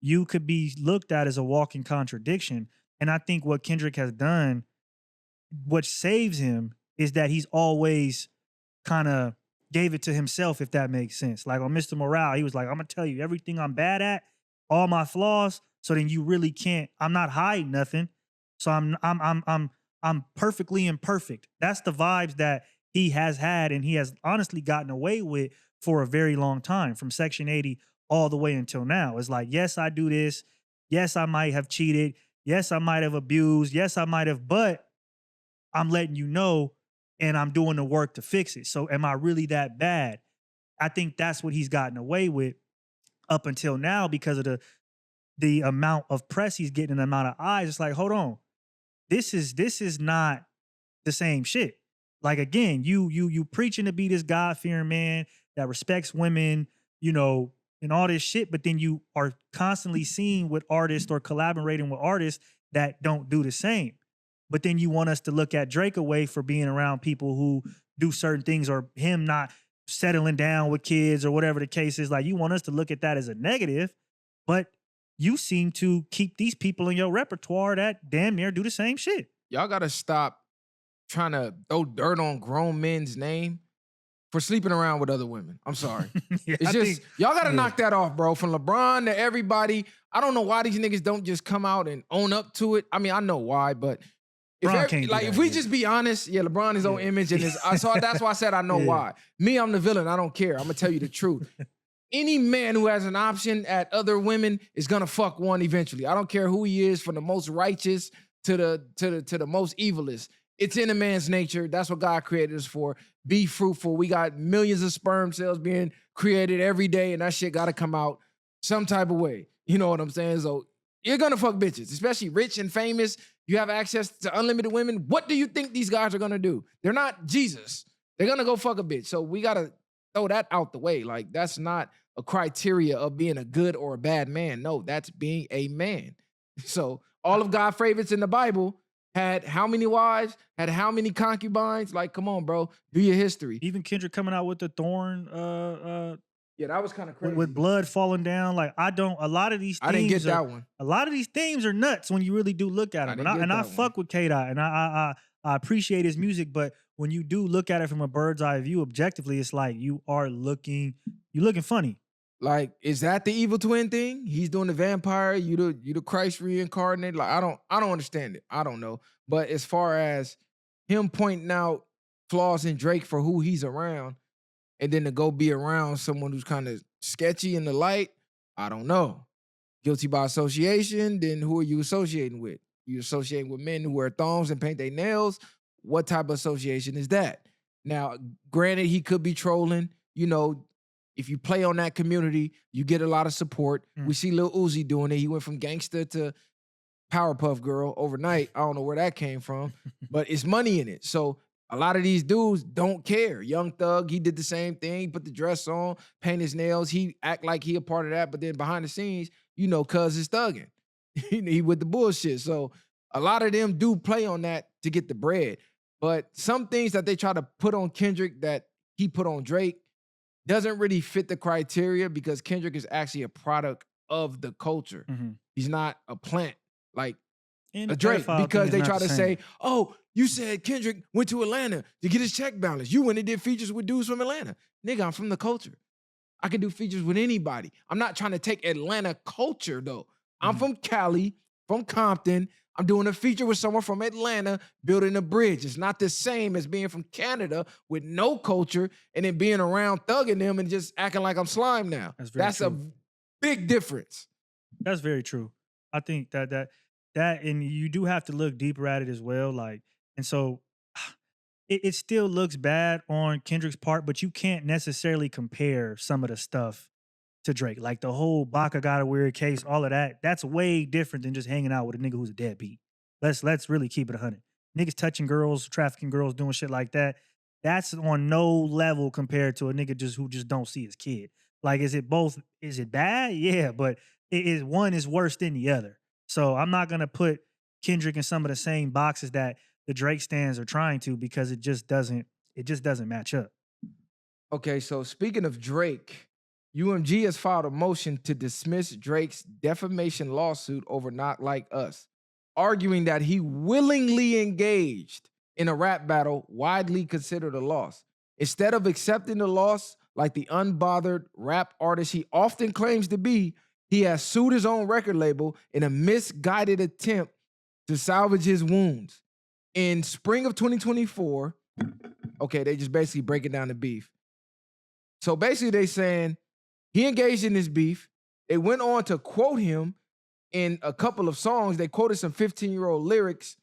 you could be looked at as a walking contradiction. And I think what Kendrick has done, what saves him, is that he's always kind of gave it to himself, if that makes sense. Like on Mr. Morale, he was like, I'm gonna tell you everything I'm bad at, all my flaws, so then you really can't, I'm not hiding nothing. So I'm perfectly imperfect. That's the vibes that he has had and he has honestly gotten away with for a very long time, from Section 80 all the way until now. It's like, yes, I do this. Yes, I might have cheated. Yes, I might have abused. Yes, I might have, but I'm letting you know and I'm doing the work to fix it. So am I really that bad? I think that's what he's gotten away with up until now because of the amount of press he's getting and the amount of eyes. It's like, hold on. This is not the same shit. Like, again, you preaching to be this God-fearing man that respects women, you know, and all this shit, but then you are constantly seen with artists or collaborating with artists that don't do the same. But then you want us to look at Drake away for being around people who do certain things, or him not settling down with kids or whatever the case is. Like, you want us to look at that as a negative, but you seem to keep these people in your repertoire that damn near do the same shit. Y'all gotta stop trying to throw dirt on grown men's name for sleeping around with other women. I'm sorry. Y'all gotta knock that off, bro. From LeBron to everybody. I don't know why these niggas don't just come out and own up to it. I mean, I know why, but if we just be honest, LeBron his own image and so that's why I said I know why. Me, I'm the villain. I don't care. I'm gonna tell you the truth. Any man who has an option at other women is gonna fuck one eventually. I don't care who he is, from the most righteous to the most evilest. It's in a man's nature. That's what God created us for. Be fruitful. We got millions of sperm cells being created every day, and that shit gotta come out some type of way. You know what I'm saying? So you're gonna fuck bitches, especially rich and famous. You have access to unlimited women. What do you think these guys are gonna do? They're not Jesus. They're gonna go fuck a bitch. So we gotta throw that out the way. Like, that's not a criteria of being a good or a bad man. No, that's being a man. So all of God's favorites in the Bible had how many wives, had how many concubines? Like, come on, bro. Do your history. Even Kendrick coming out with the thorn, yeah, that was kind of crazy. With blood falling down. Like, a lot of these themes, I didn't get that one. A lot of these themes are nuts when you really do look at them. I fuck with K-Dot and I appreciate his music, but when you do look at it from a bird's eye view objectively, it's like you're looking funny. Like, is that the evil twin thing? He's doing the vampire, you the Christ reincarnated. Like, I don't understand it. I don't know. But as far as him pointing out flaws in Drake for who he's around, and then to go be around someone who's kind of sketchy in the light, I don't know. Guilty by association, then who are you associating with? You associating with men who wear thongs and paint their nails? What type of association is that? Now, granted, he could be trolling. You know, if you play on that community, you get a lot of support. We see Lil Uzi doing it. He went from gangster to Powerpuff Girl overnight. I don't know where that came from, but it's money in it. So a lot of these dudes don't care. Young Thug, he did the same thing, put the dress on, paint his nails. He act like he a part of that, but then behind the scenes, you know, cuz is thugging. He with the bullshit. So a lot of them do play on that to get the bread. But some things that they try to put on Kendrick that he put on Drake doesn't really fit the criteria, because Kendrick is actually a product of the culture. He's not a plant like a Drake, because they try to say, oh, you said Kendrick went to Atlanta to get his check balance. You went and did features with dudes from Atlanta. Nigga, I'm from the culture. I can do features with anybody. I'm not trying to take Atlanta culture, though. I'm from Cali, from Compton. I'm doing a feature with someone from Atlanta building a bridge. It's not the same as being from Canada with no culture and then being around thugging them and just acting like I'm slime now. That's a big difference. That's very true. I think that and you do have to look deeper at it as well. Like, and so it still looks bad on Kendrick's part, but you can't necessarily compare some of the stuff to Drake. Like the whole Baca got a weird case, all of that. That's way different than just hanging out with a nigga who's a deadbeat. Let's really keep it 100. Niggas touching girls, trafficking girls, doing shit like that. That's on no level compared to a nigga who just don't see his kid. Like, is it bad? Yeah, but one is worse than the other. So I'm not gonna put Kendrick in some of the same boxes that the Drake stands are trying to, because it just doesn't match up. Okay, so speaking of Drake, UMG has filed a motion to dismiss Drake's defamation lawsuit over Not Like Us, arguing that he willingly engaged in a rap battle widely considered a loss. Instead of accepting the loss like the unbothered rap artist he often claims to be, he has sued his own record label in a misguided attempt to salvage his wounds. In spring of 2024, okay, they just basically breaking down the beef. So basically they saying he engaged in this beef. They went on to quote him in a couple of songs. They quoted some 15-year-old lyrics,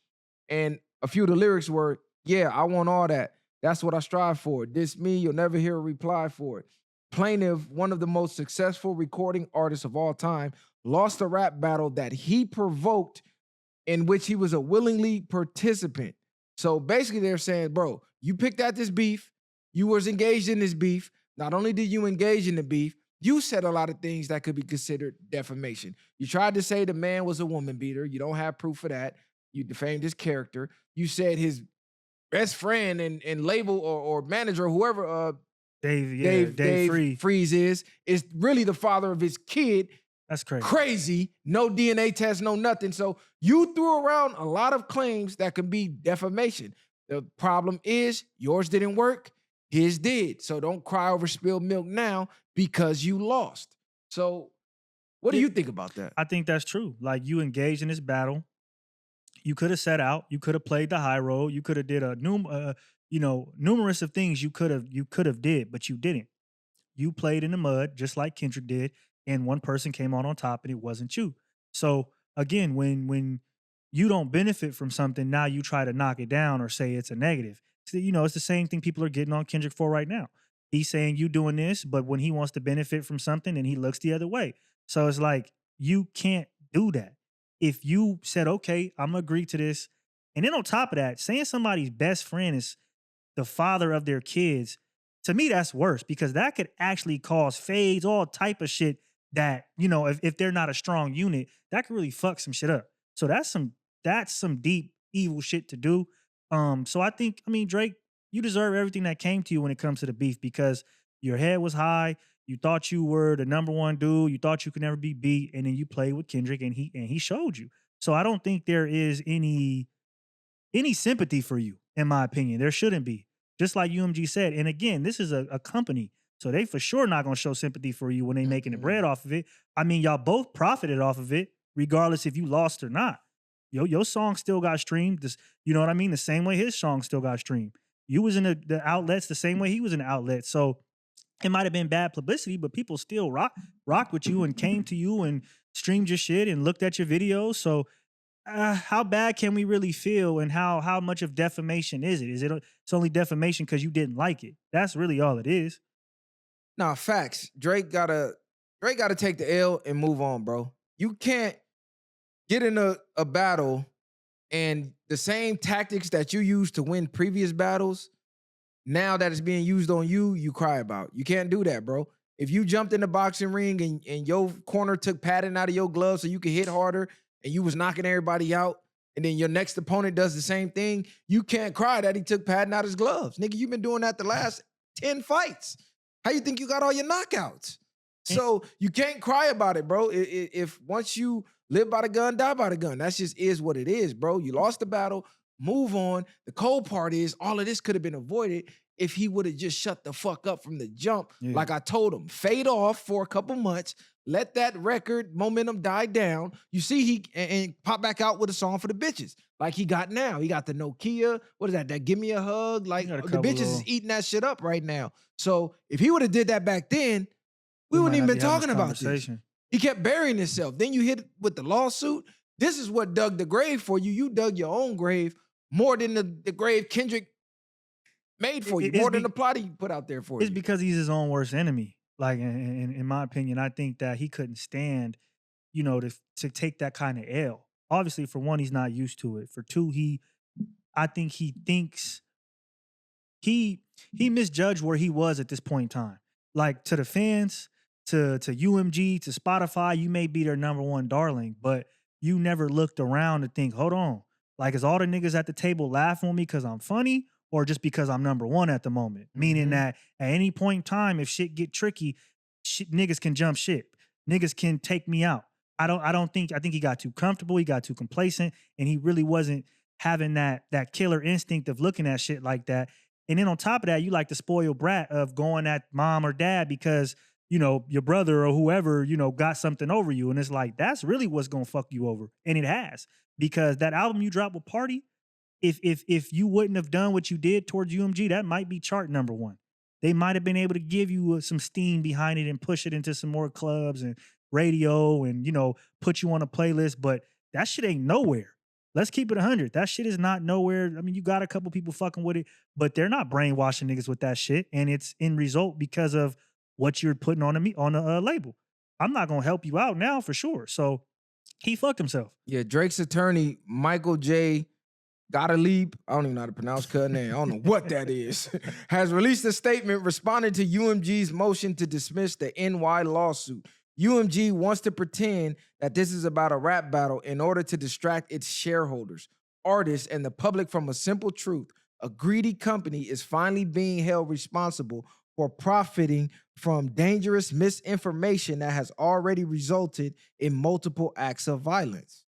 and a few of the lyrics were, "Yeah, I want all that. That's what I strive for. Diss me, you'll never hear a reply for it." Plaintiff, one of the most successful recording artists of all time, lost a rap battle that he provoked in which he was a willingly participant. So basically they're saying, bro, you picked at this beef. You was engaged in this beef. Not only did you engage in the beef, you said a lot of things that could be considered defamation. You tried to say the man was a woman beater. You don't have proof of that. You defamed his character. You said his best friend and label or manager, or whoever Dave Freeze is really the father of his kid. That's crazy. Crazy. No DNA test, no nothing. So you threw around a lot of claims that can be defamation. The problem is yours didn't work. His did. So don't cry over spilled milk now because you lost. So what do you think about that? I think that's true. Like, you engaged in this battle. You could have set out. You could have played the high road. You could have did numerous of things you could have did, but you didn't. You played in the mud just like Kendrick did, and one person came on top, and it wasn't you. So again, when you don't benefit from something, now you try to knock it down or say it's a negative. So, it's the same thing people are getting on Kendrick for right now. He's saying you doing this, but when he wants to benefit from something, and he looks the other way. So it's like, you can't do that. If you said, okay, I'm gonna agree to this, and then on top of that, saying somebody's best friend is the father of their kids, to me, that's worse, because that could actually cause fades, all type of shit that, if they're not a strong unit, that could really fuck some shit up. So that's some deep evil shit to do. So I think, Drake, you deserve everything that came to you when it comes to the beef, because your head was high. You thought you were the number one dude. You thought you could never be beat, and then you played with Kendrick, and he showed you. So I don't think there is any sympathy for you, in my opinion. There shouldn't be. Just like UMG said. And again, this is a company, so they for sure not gonna show sympathy for you when they making the bread off of it. Y'all both profited off of it, regardless if you lost or not. Your song still got streamed. You know what I mean? The same way his song still got streamed. You was in the outlets the same way he was in the outlets. So it might have been bad publicity, but people still rocked with you and came to you and streamed your shit and looked at your videos. So how bad can we really feel, and how much of defamation is it? It's only defamation because you didn't like it? That's really all it is. Nah, facts. Drake gotta take the L and move on, bro. You can't get in a battle and the same tactics that you used to win previous battles, now that it's being used on you, you cry about. You can't do that, bro. If you jumped in the boxing ring and your corner took padding out of your glove so you could hit harder, and you was knocking everybody out, and then your next opponent does the same thing, you can't cry that he took padding out his gloves. Nigga, you've been doing that the last 10 fights. How you think you got all your knockouts? So you can't cry about it, bro. If once you live by the gun, die by the gun. That just is what it is, bro. You lost the battle, move on. The cold part is all of this could have been avoided if he would have just shut the fuck up from the jump. Yeah. Like I told him, fade off for a couple months, let that record momentum die down. You see, he and pop back out with a song for the bitches, like he got now. He got the Nokia. What is that? That Give Me a Hug. Like He got a the couple bitches is little- eating that shit up right now. So if he would have did that back then, we might wouldn't even not been be having talking about this. conversation. He kept burying himself. Then you hit it with the lawsuit. This is what dug the grave for you. You dug your own grave more than the grave Kendrick made for you, It's more than be- the plot he put out there for It's you. because he's his own worst enemy. Like in my opinion, I think that he couldn't stand, to take that kind of L. Obviously, for one, he's not used to it. For two, I think he thinks he misjudged where he was at this point in time. Like to the fans, to UMG, to Spotify, you may be their number one darling, but you never looked around to think, hold on, like is all the niggas at the table laughing with me because I'm funny, or just because I'm number one at the moment? Meaning that at any point in time, if shit get tricky, niggas can jump ship. Niggas can take me out. I think he got too comfortable, he got too complacent, and he really wasn't having that killer instinct of looking at shit like that. And then on top of that, you like the spoiled brat of going at mom or dad because, your brother or whoever, got something over you. And it's like, that's really what's gonna fuck you over. And it has. Because that album you dropped with Party, if you wouldn't have done what you did towards UMG, that might be chart number one. They might have been able to give you some steam behind it and push it into some more clubs and radio and, put you on a playlist. But that shit ain't nowhere. Let's keep it 100. That shit is not nowhere. I mean, you got a couple people fucking with it, but they're not brainwashing niggas with that shit. And it's in result because of what you're putting on a label. I'm not going to help you out now for sure. So he fucked himself. Yeah, Drake's attorney, Michael J. Gottlieb, I don't even know how to pronounce her name. I don't know what that is, has released a statement responding to UMG's motion to dismiss the NY lawsuit. UMG wants to pretend that this is about a rap battle in order to distract its shareholders, artists, and the public from a simple truth. A greedy company is finally being held responsible for profiting from dangerous misinformation that has already resulted in multiple acts of violence.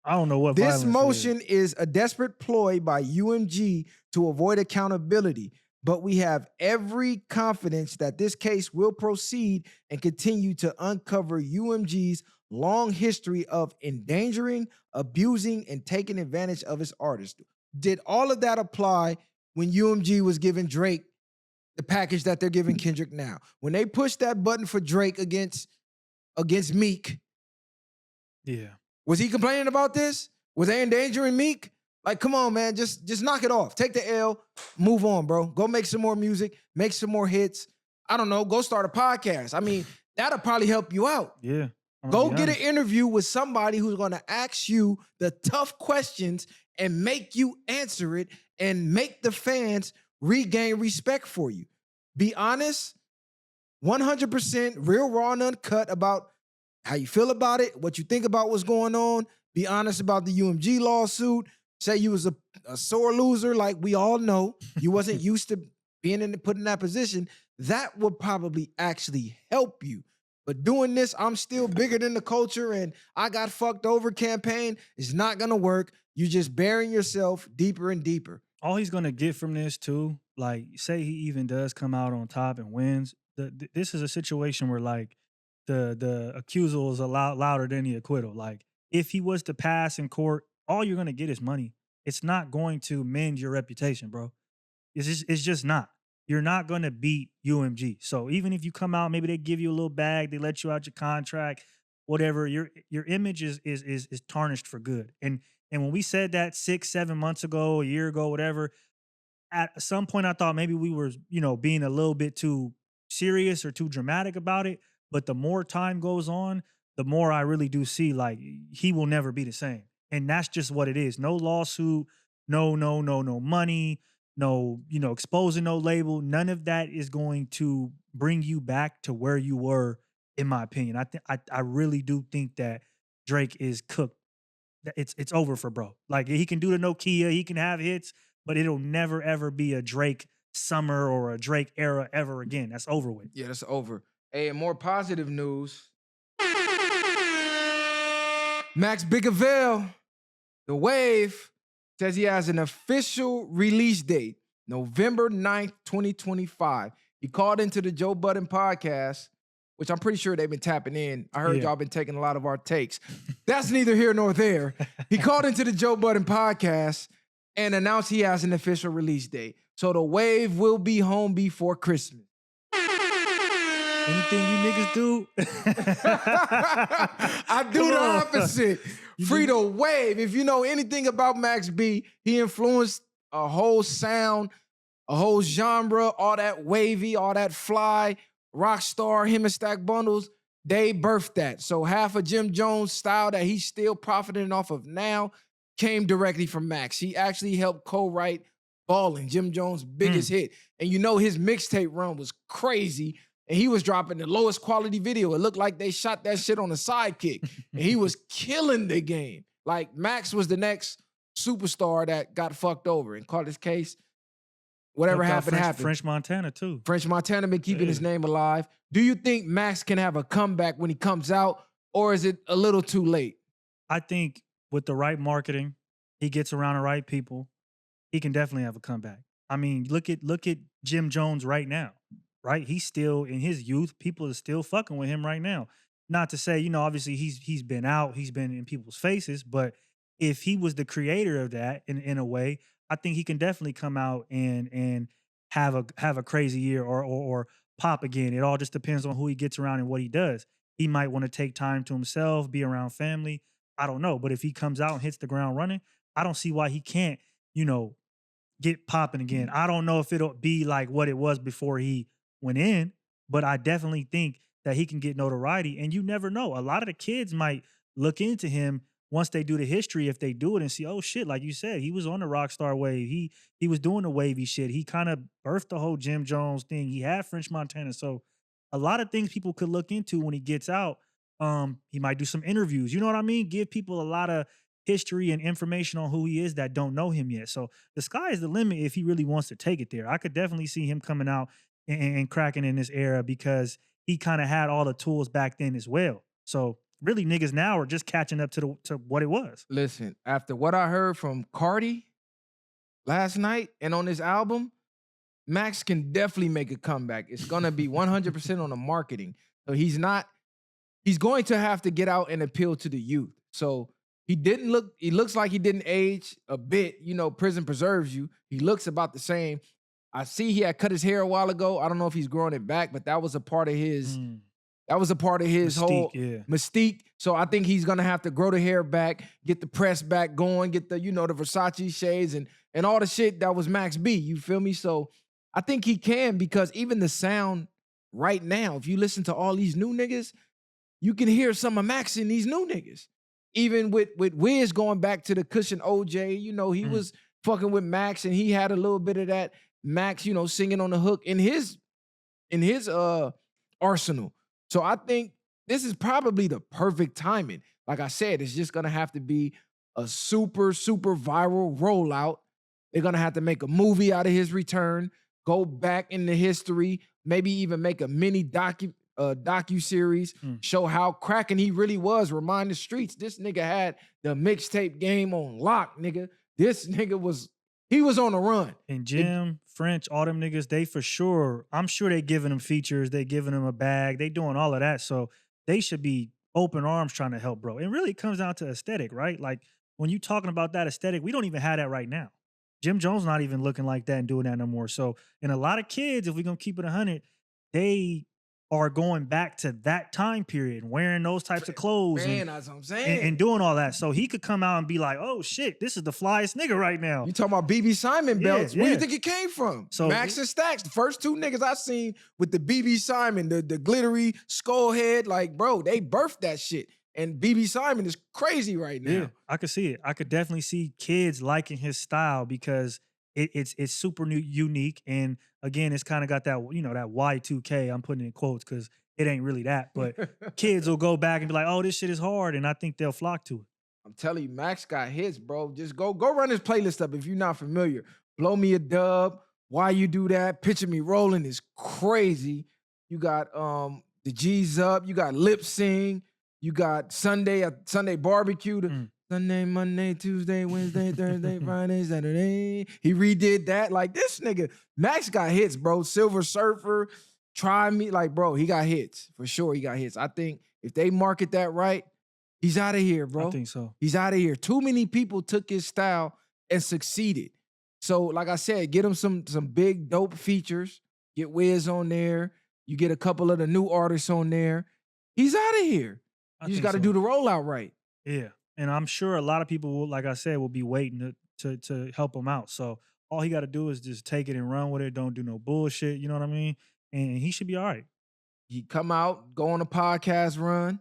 I don't know what This violence motion is a desperate ploy by UMG to avoid accountability, but we have every confidence that this case will proceed and continue to uncover UMG's long history of endangering, abusing, and taking advantage of its artists. Did all of that apply when UMG was giving Drake the package that they're giving Kendrick now? When they pushed that button for Drake against Meek, Yeah. was he complaining about this? Was they endangering Meek? Like, come on, man, just knock it off. Take the L, move on, bro. Go make some more music, make some more hits. I don't know, go start a podcast. I mean, that'll probably help you out. Yeah. Go get an interview with somebody who's going to ask you the tough questions and make you answer it and make the fans regain respect for you. Be honest, 100% real, raw, and uncut about how you feel about it, what you think about what's going on. Be honest about the UMG lawsuit. Say you was a sore loser, like we all know. You wasn't used to being put in that position. That would probably actually help you. But doing this, I'm still bigger than the culture and I got fucked over campaign is not gonna work. You just burying yourself deeper and deeper. All he's gonna get from this too, like say he even does come out on top and wins. This is a situation where like the accusal is a lot louder than the acquittal. Like if he was to pass in court, all you're gonna get is money. It's not going to mend your reputation, bro. It's just not. You're not going to beat UMG. So even if you come out, maybe they give you a little bag, they let you out your contract, whatever, your image is tarnished for good. And when we said that 6-7 months ago, a year ago, whatever, at some point I thought maybe we were, being a little bit too serious or too dramatic about it. But the more time goes on, the more I really do see like he will never be the same. And that's just what it is. No lawsuit, no money, no, exposing no label. None of that is going to bring you back to where you were, in my opinion. I really do think that Drake is cooked. It's over for bro. Like he can do the Nokia, he can have hits, but it'll never ever be a Drake summer or a Drake era ever again. That's over with. Yeah, that's over. Hey, and more positive news. Max Bigavell, The Wave, says he has an official release date. November 9th, 2025. He called into the Joe Budden podcast, which I'm pretty sure they've been tapping in. I heard y'all been taking a lot of our takes. That's neither here nor there. He called into the Joe Budden podcast and announced he has an official release date. So the wave will be home before Christmas. Anything you niggas do? I do the opposite. Free the wave. If you know anything about Max B, he influenced a whole sound, a whole genre, all that wavy, all that fly, Rockstar, him and Stack Bundles, they birthed that. So half of Jim Jones' style that he's still profiting off of now came directly from Max. He actually helped co-write Ballin', Jim Jones' biggest hit. And you know his mixtape run was crazy. And he was dropping the lowest quality video. It looked like they shot that shit on a sidekick. And he was killing the game. Like, Max was the next superstar that got fucked over. In Carter's case, whatever happened, happened. French Montana, too. French Montana been keeping his name alive. Do you think Max can have a comeback when he comes out, or is it a little too late? I think with the right marketing, he gets around the right people, he can definitely have a comeback. I mean, look at Jim Jones right now, right? He's still in his youth. People are still fucking with him right now. Not to say, you know, obviously he's been out, he's been in people's faces, but if he was the creator of that in a way, I think he can definitely come out and have a crazy year or pop again. It all just depends on who he gets around and what he does. He might want to take time to himself, be around family. I don't know. But if he comes out and hits the ground running, I don't see why he can't, you know, get popping again. I don't know if it'll be like what it was before he went in, but I definitely think that he can get notoriety. And you never know. A lot of the kids might look into him once they do the history, if they do it and see, oh shit, like you said, he was on the Rockstar wave. He was doing the wavy shit. He kind of birthed the whole Jim Jones thing. He had French Montana. So a lot of things people could look into when he gets out. He might do some interviews. You know what I mean? Give people a lot of history and information on who he is that don't know him yet. So the sky is the limit if he really wants to take it there. I could definitely see him coming out and cracking in this era because he kind of had all the tools back then as well. So really, niggas now are just catching up to what it was. Listen, after what I heard from Cardi last night and on this album, Max can definitely make a comeback. It's going to be 100% on the marketing. So he's going to have to get out and appeal to the youth. So he looks like he didn't age a bit. You know, prison preserves you. He looks about the same. I see he had cut his hair a while ago. I don't know if he's growing it back, but that was a part of his... That was a part of his mystique, whole mystique. So I think he's gonna have to grow the hair back, get the press back going, get the, you know, the Versace shades and all the shit that was Max B. You feel me? So I think he can, because even the sound right now, if you listen to all these new niggas, you can hear some of Max in these new niggas. Even with Wiz going back to the Cushion OJ, you know, he was fucking with Max and he had a little bit of that Max, you know, singing on the hook in his arsenal. So I think this is probably the perfect timing. Like I said, it's just going to have to be a super, super viral rollout. They're going to have to make a movie out of his return, go back into history, maybe even make a mini docu-series, show how cracking he really was, remind the streets. This nigga had the mixtape game on lock, nigga. This nigga was on a run. And Jim, French, all them niggas, they for sure, I'm sure they giving him features, they giving him a bag, they doing all of that. So they should be open arms trying to help, bro. It really comes down to aesthetic, right? Like when you talking about that aesthetic, we don't even have that right now. Jim Jones not even looking like that and doing that no more. So, and a lot of kids, if we're gonna keep it 100, they are going back to that time period, wearing those types of clothes that's what I'm saying. And doing all that. So he could come out and be like, oh shit, this is the flyest nigga right now. You talking about BB Simon belts. Where do you think it came from? So Max and Stacks, the first two niggas I seen with the BB Simon, the glittery skull head, like, bro, they birthed that shit. And BB Simon is crazy right now. Yeah, I could see it. I could definitely see kids liking his style because it's super unique. And again, it's kind of got that, you know, that Y2K, I'm putting in quotes because it ain't really that, but kids will go back and be like, oh, this shit is hard. And I think they'll flock to it. I'm telling you, Max got hits, bro. Just go run his playlist up if you're not familiar. Blow Me a Dub, Why You Do That, Picture Me Rolling is crazy. You got the G's Up, you got Lip Sing, you got Sunday Barbecue. Sunday, Monday, Tuesday, Wednesday, Thursday, Friday, Saturday. He redid that. Like, this nigga, Max got hits, bro. Silver Surfer, Try Me. Like, bro, he got hits. For sure, he got hits. I think if they market that right, he's out of here, bro. I think so. He's out of here. Too many people took his style and succeeded. So, like I said, get him some big, dope features. Get Wiz on there. You get a couple of the new artists on there. He's out of here. You just got to do the rollout right. Yeah. And I'm sure a lot of people will, like I said, will be waiting to help him out. So all he got to do is just take it and run with it. Don't do no bullshit. You know what I mean? And he should be all right. He come out, go on a podcast run,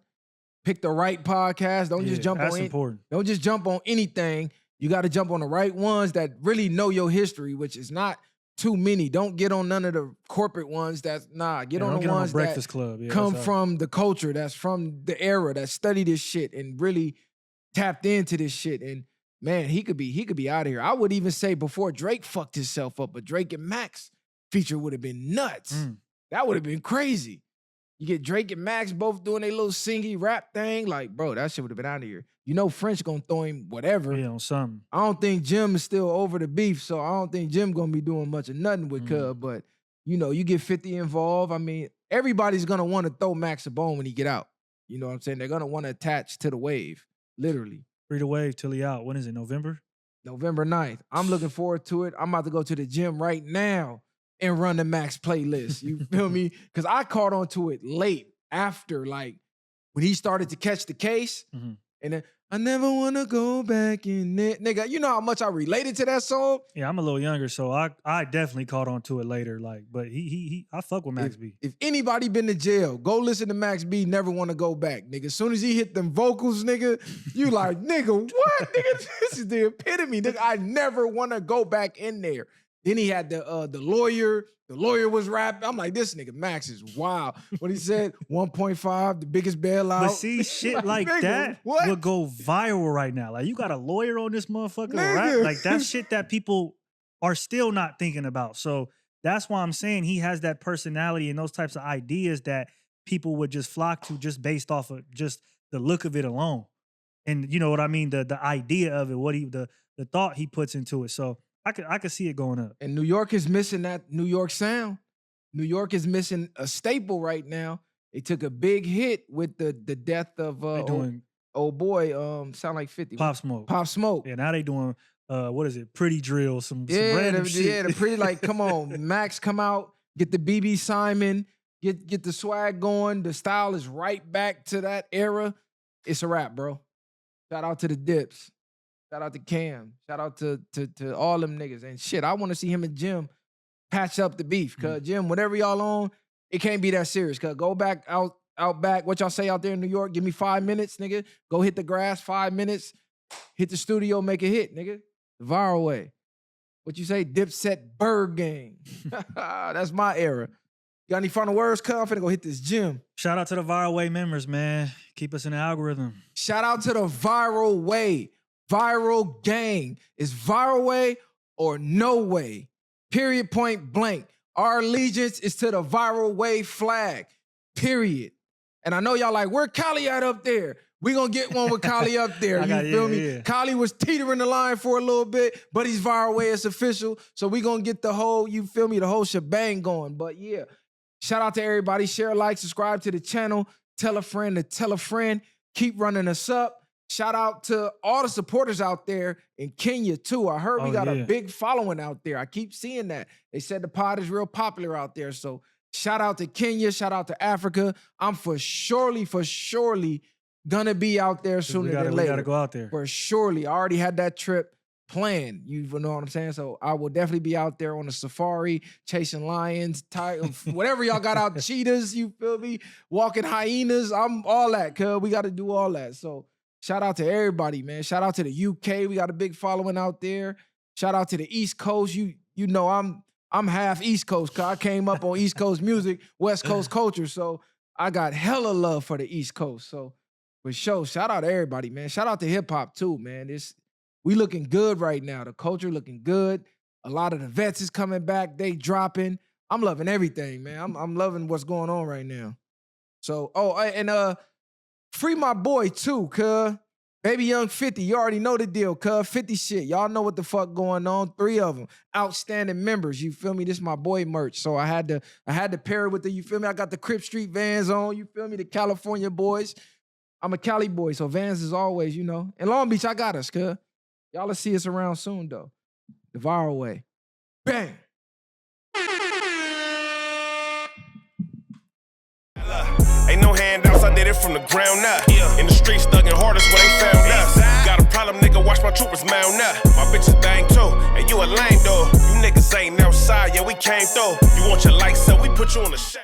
pick the right podcast. Don't just jump that's on important. Don't just jump on anything. You got to jump on the right ones that really know your history, which is not too many. Don't get on none of the corporate ones. Get on the ones Breakfast that Club. Yeah, come from the culture, that's from the era, that study this shit and really tapped into this shit. And man, he could be out of here. I would even say before Drake fucked himself up, a Drake and Max feature would have been nuts. That would have been crazy. You get Drake and Max both doing a little singy rap thing. Like, bro, that shit would have been out of here. You know French gonna throw him whatever. Yeah, on something. I don't think Jim is still over the beef, so I don't think Jim gonna be doing much of nothing with Cub. But, you know, you get 50 involved. I mean, everybody's gonna want to throw Max a bone when he get out. You know what I'm saying? They're gonna want to attach to the wave, literally. Free the wave till he out. When is it, November? November 9th. I'm looking forward to it. I'm about to go to the gym right now and run the Max playlist. You feel me? Because I caught on to it late after, like, when he started to catch the case. And then, I never want to go back in it. Nigga, you know how much I related to that song? Yeah, I'm a little younger, so I definitely caught on to it later. Like, but I fuck with Max B. If anybody been to jail, go listen to Max B, Never Want to Go Back. Nigga, as soon as he hit them vocals, nigga, you like, nigga, what? Nigga, this is the epitome. Nigga, I never want to go back in there. Then he had the lawyer. The lawyer was rapping. I'm like, this nigga Max is wild. What he said, 1.5, the biggest bailout. But see, shit like nigga, that what? would go viral right now. Like, you got a lawyer on this motherfucker, Nigga. right? Like, that's shit that people are still not thinking about. So that's why I'm saying he has that personality and those types of ideas that people would just flock to just based off of just the look of it alone. And you know what I mean? The idea of it, the thought he puts into it. So I could see it going up. And New York is missing that New York sound. New York is missing a staple right now. They took a big hit with the death of old boy, sound like 50. Pop Smoke. Pop Smoke. Yeah, now they doing what is it? Pretty Drill, some random shit. Yeah, the pretty, like, come on, Max, come out, get the BB Simon, get the swag going. The style is right back to that era. It's a wrap, bro. Shout out to the Dips. Shout out to Cam. Shout out to all them niggas. And shit, I want to see him and Jim patch up the beef. Cause Jim, whatever y'all on, it can't be that serious. Cause go back out back. What y'all say out there in New York? Give me 5 minutes, nigga. Go hit the grass, 5 minutes. Hit the studio, make a hit, nigga. The viral way. What you say? Dipset Bird Gang. That's my era. Got any final words? Cuz I'm finna go hit this gym. Shout out to the Viral Way members, man. Keep us in the algorithm. Shout out to the Viral Way. Viral Gang. Is Viral Way or no way? Period, point blank. Our allegiance is to the Viral Way flag. Period. And I know y'all like, where Kali at up there? We gonna get one with Kali up there. You feel me? Yeah. Kali was teetering the line for a little bit, but he's Viral Way. It's official. So we gonna get the whole, you feel me, the whole shebang going. But yeah, shout out to everybody. Share, like, subscribe to the channel. Tell a friend to tell a friend. Keep running us up. Shout out to all the supporters out there in Kenya too. I heard we got a big following out there. I keep seeing that. They said the pod is real popular out there. So shout out to Kenya. Shout out to Africa. I'm for surely gonna be out there sooner than later. We gotta go out there. For surely. I already had that trip planned. You know what I'm saying? So I will definitely be out there on a safari, chasing lions, whatever y'all got out, cheetahs, you feel me? Walking hyenas. I'm all that, cuz we got to do all that. So shout out to everybody, man. Shout out to the UK. We got a big following out there. Shout out to the East Coast. You know I'm half East Coast, cuz I came up on East Coast music, West Coast culture. So I got hella love for the East Coast. So for sure, shout out to everybody, man. Shout out to hip hop too, man. We looking good right now. The culture looking good. A lot of the vets is coming back. They dropping. I'm loving everything, man. I'm loving what's going on right now. So, and free my boy too, cuz. Baby Young 50, you already know the deal, cuz 50 shit. Y'all know what the fuck going on. 3 of them. Outstanding members. You feel me? This is my boy merch. So I had to pair it with the, you feel me? I got the Crip Street Vans on, you feel me? The California boys. I'm a Cali boy, so Vans is always, you know. In Long Beach, I got us, cuz. Y'all will see us around soon, though. The viral way. Bang! Ain't no handouts, I did it from the ground up. In the streets, thugging hardest where they found us. Got a problem, nigga, watch my troopers mount up. My bitches bang too, and you a lame though. You niggas ain't outside, yeah, we came through. You want your lights up, we put you on the shade.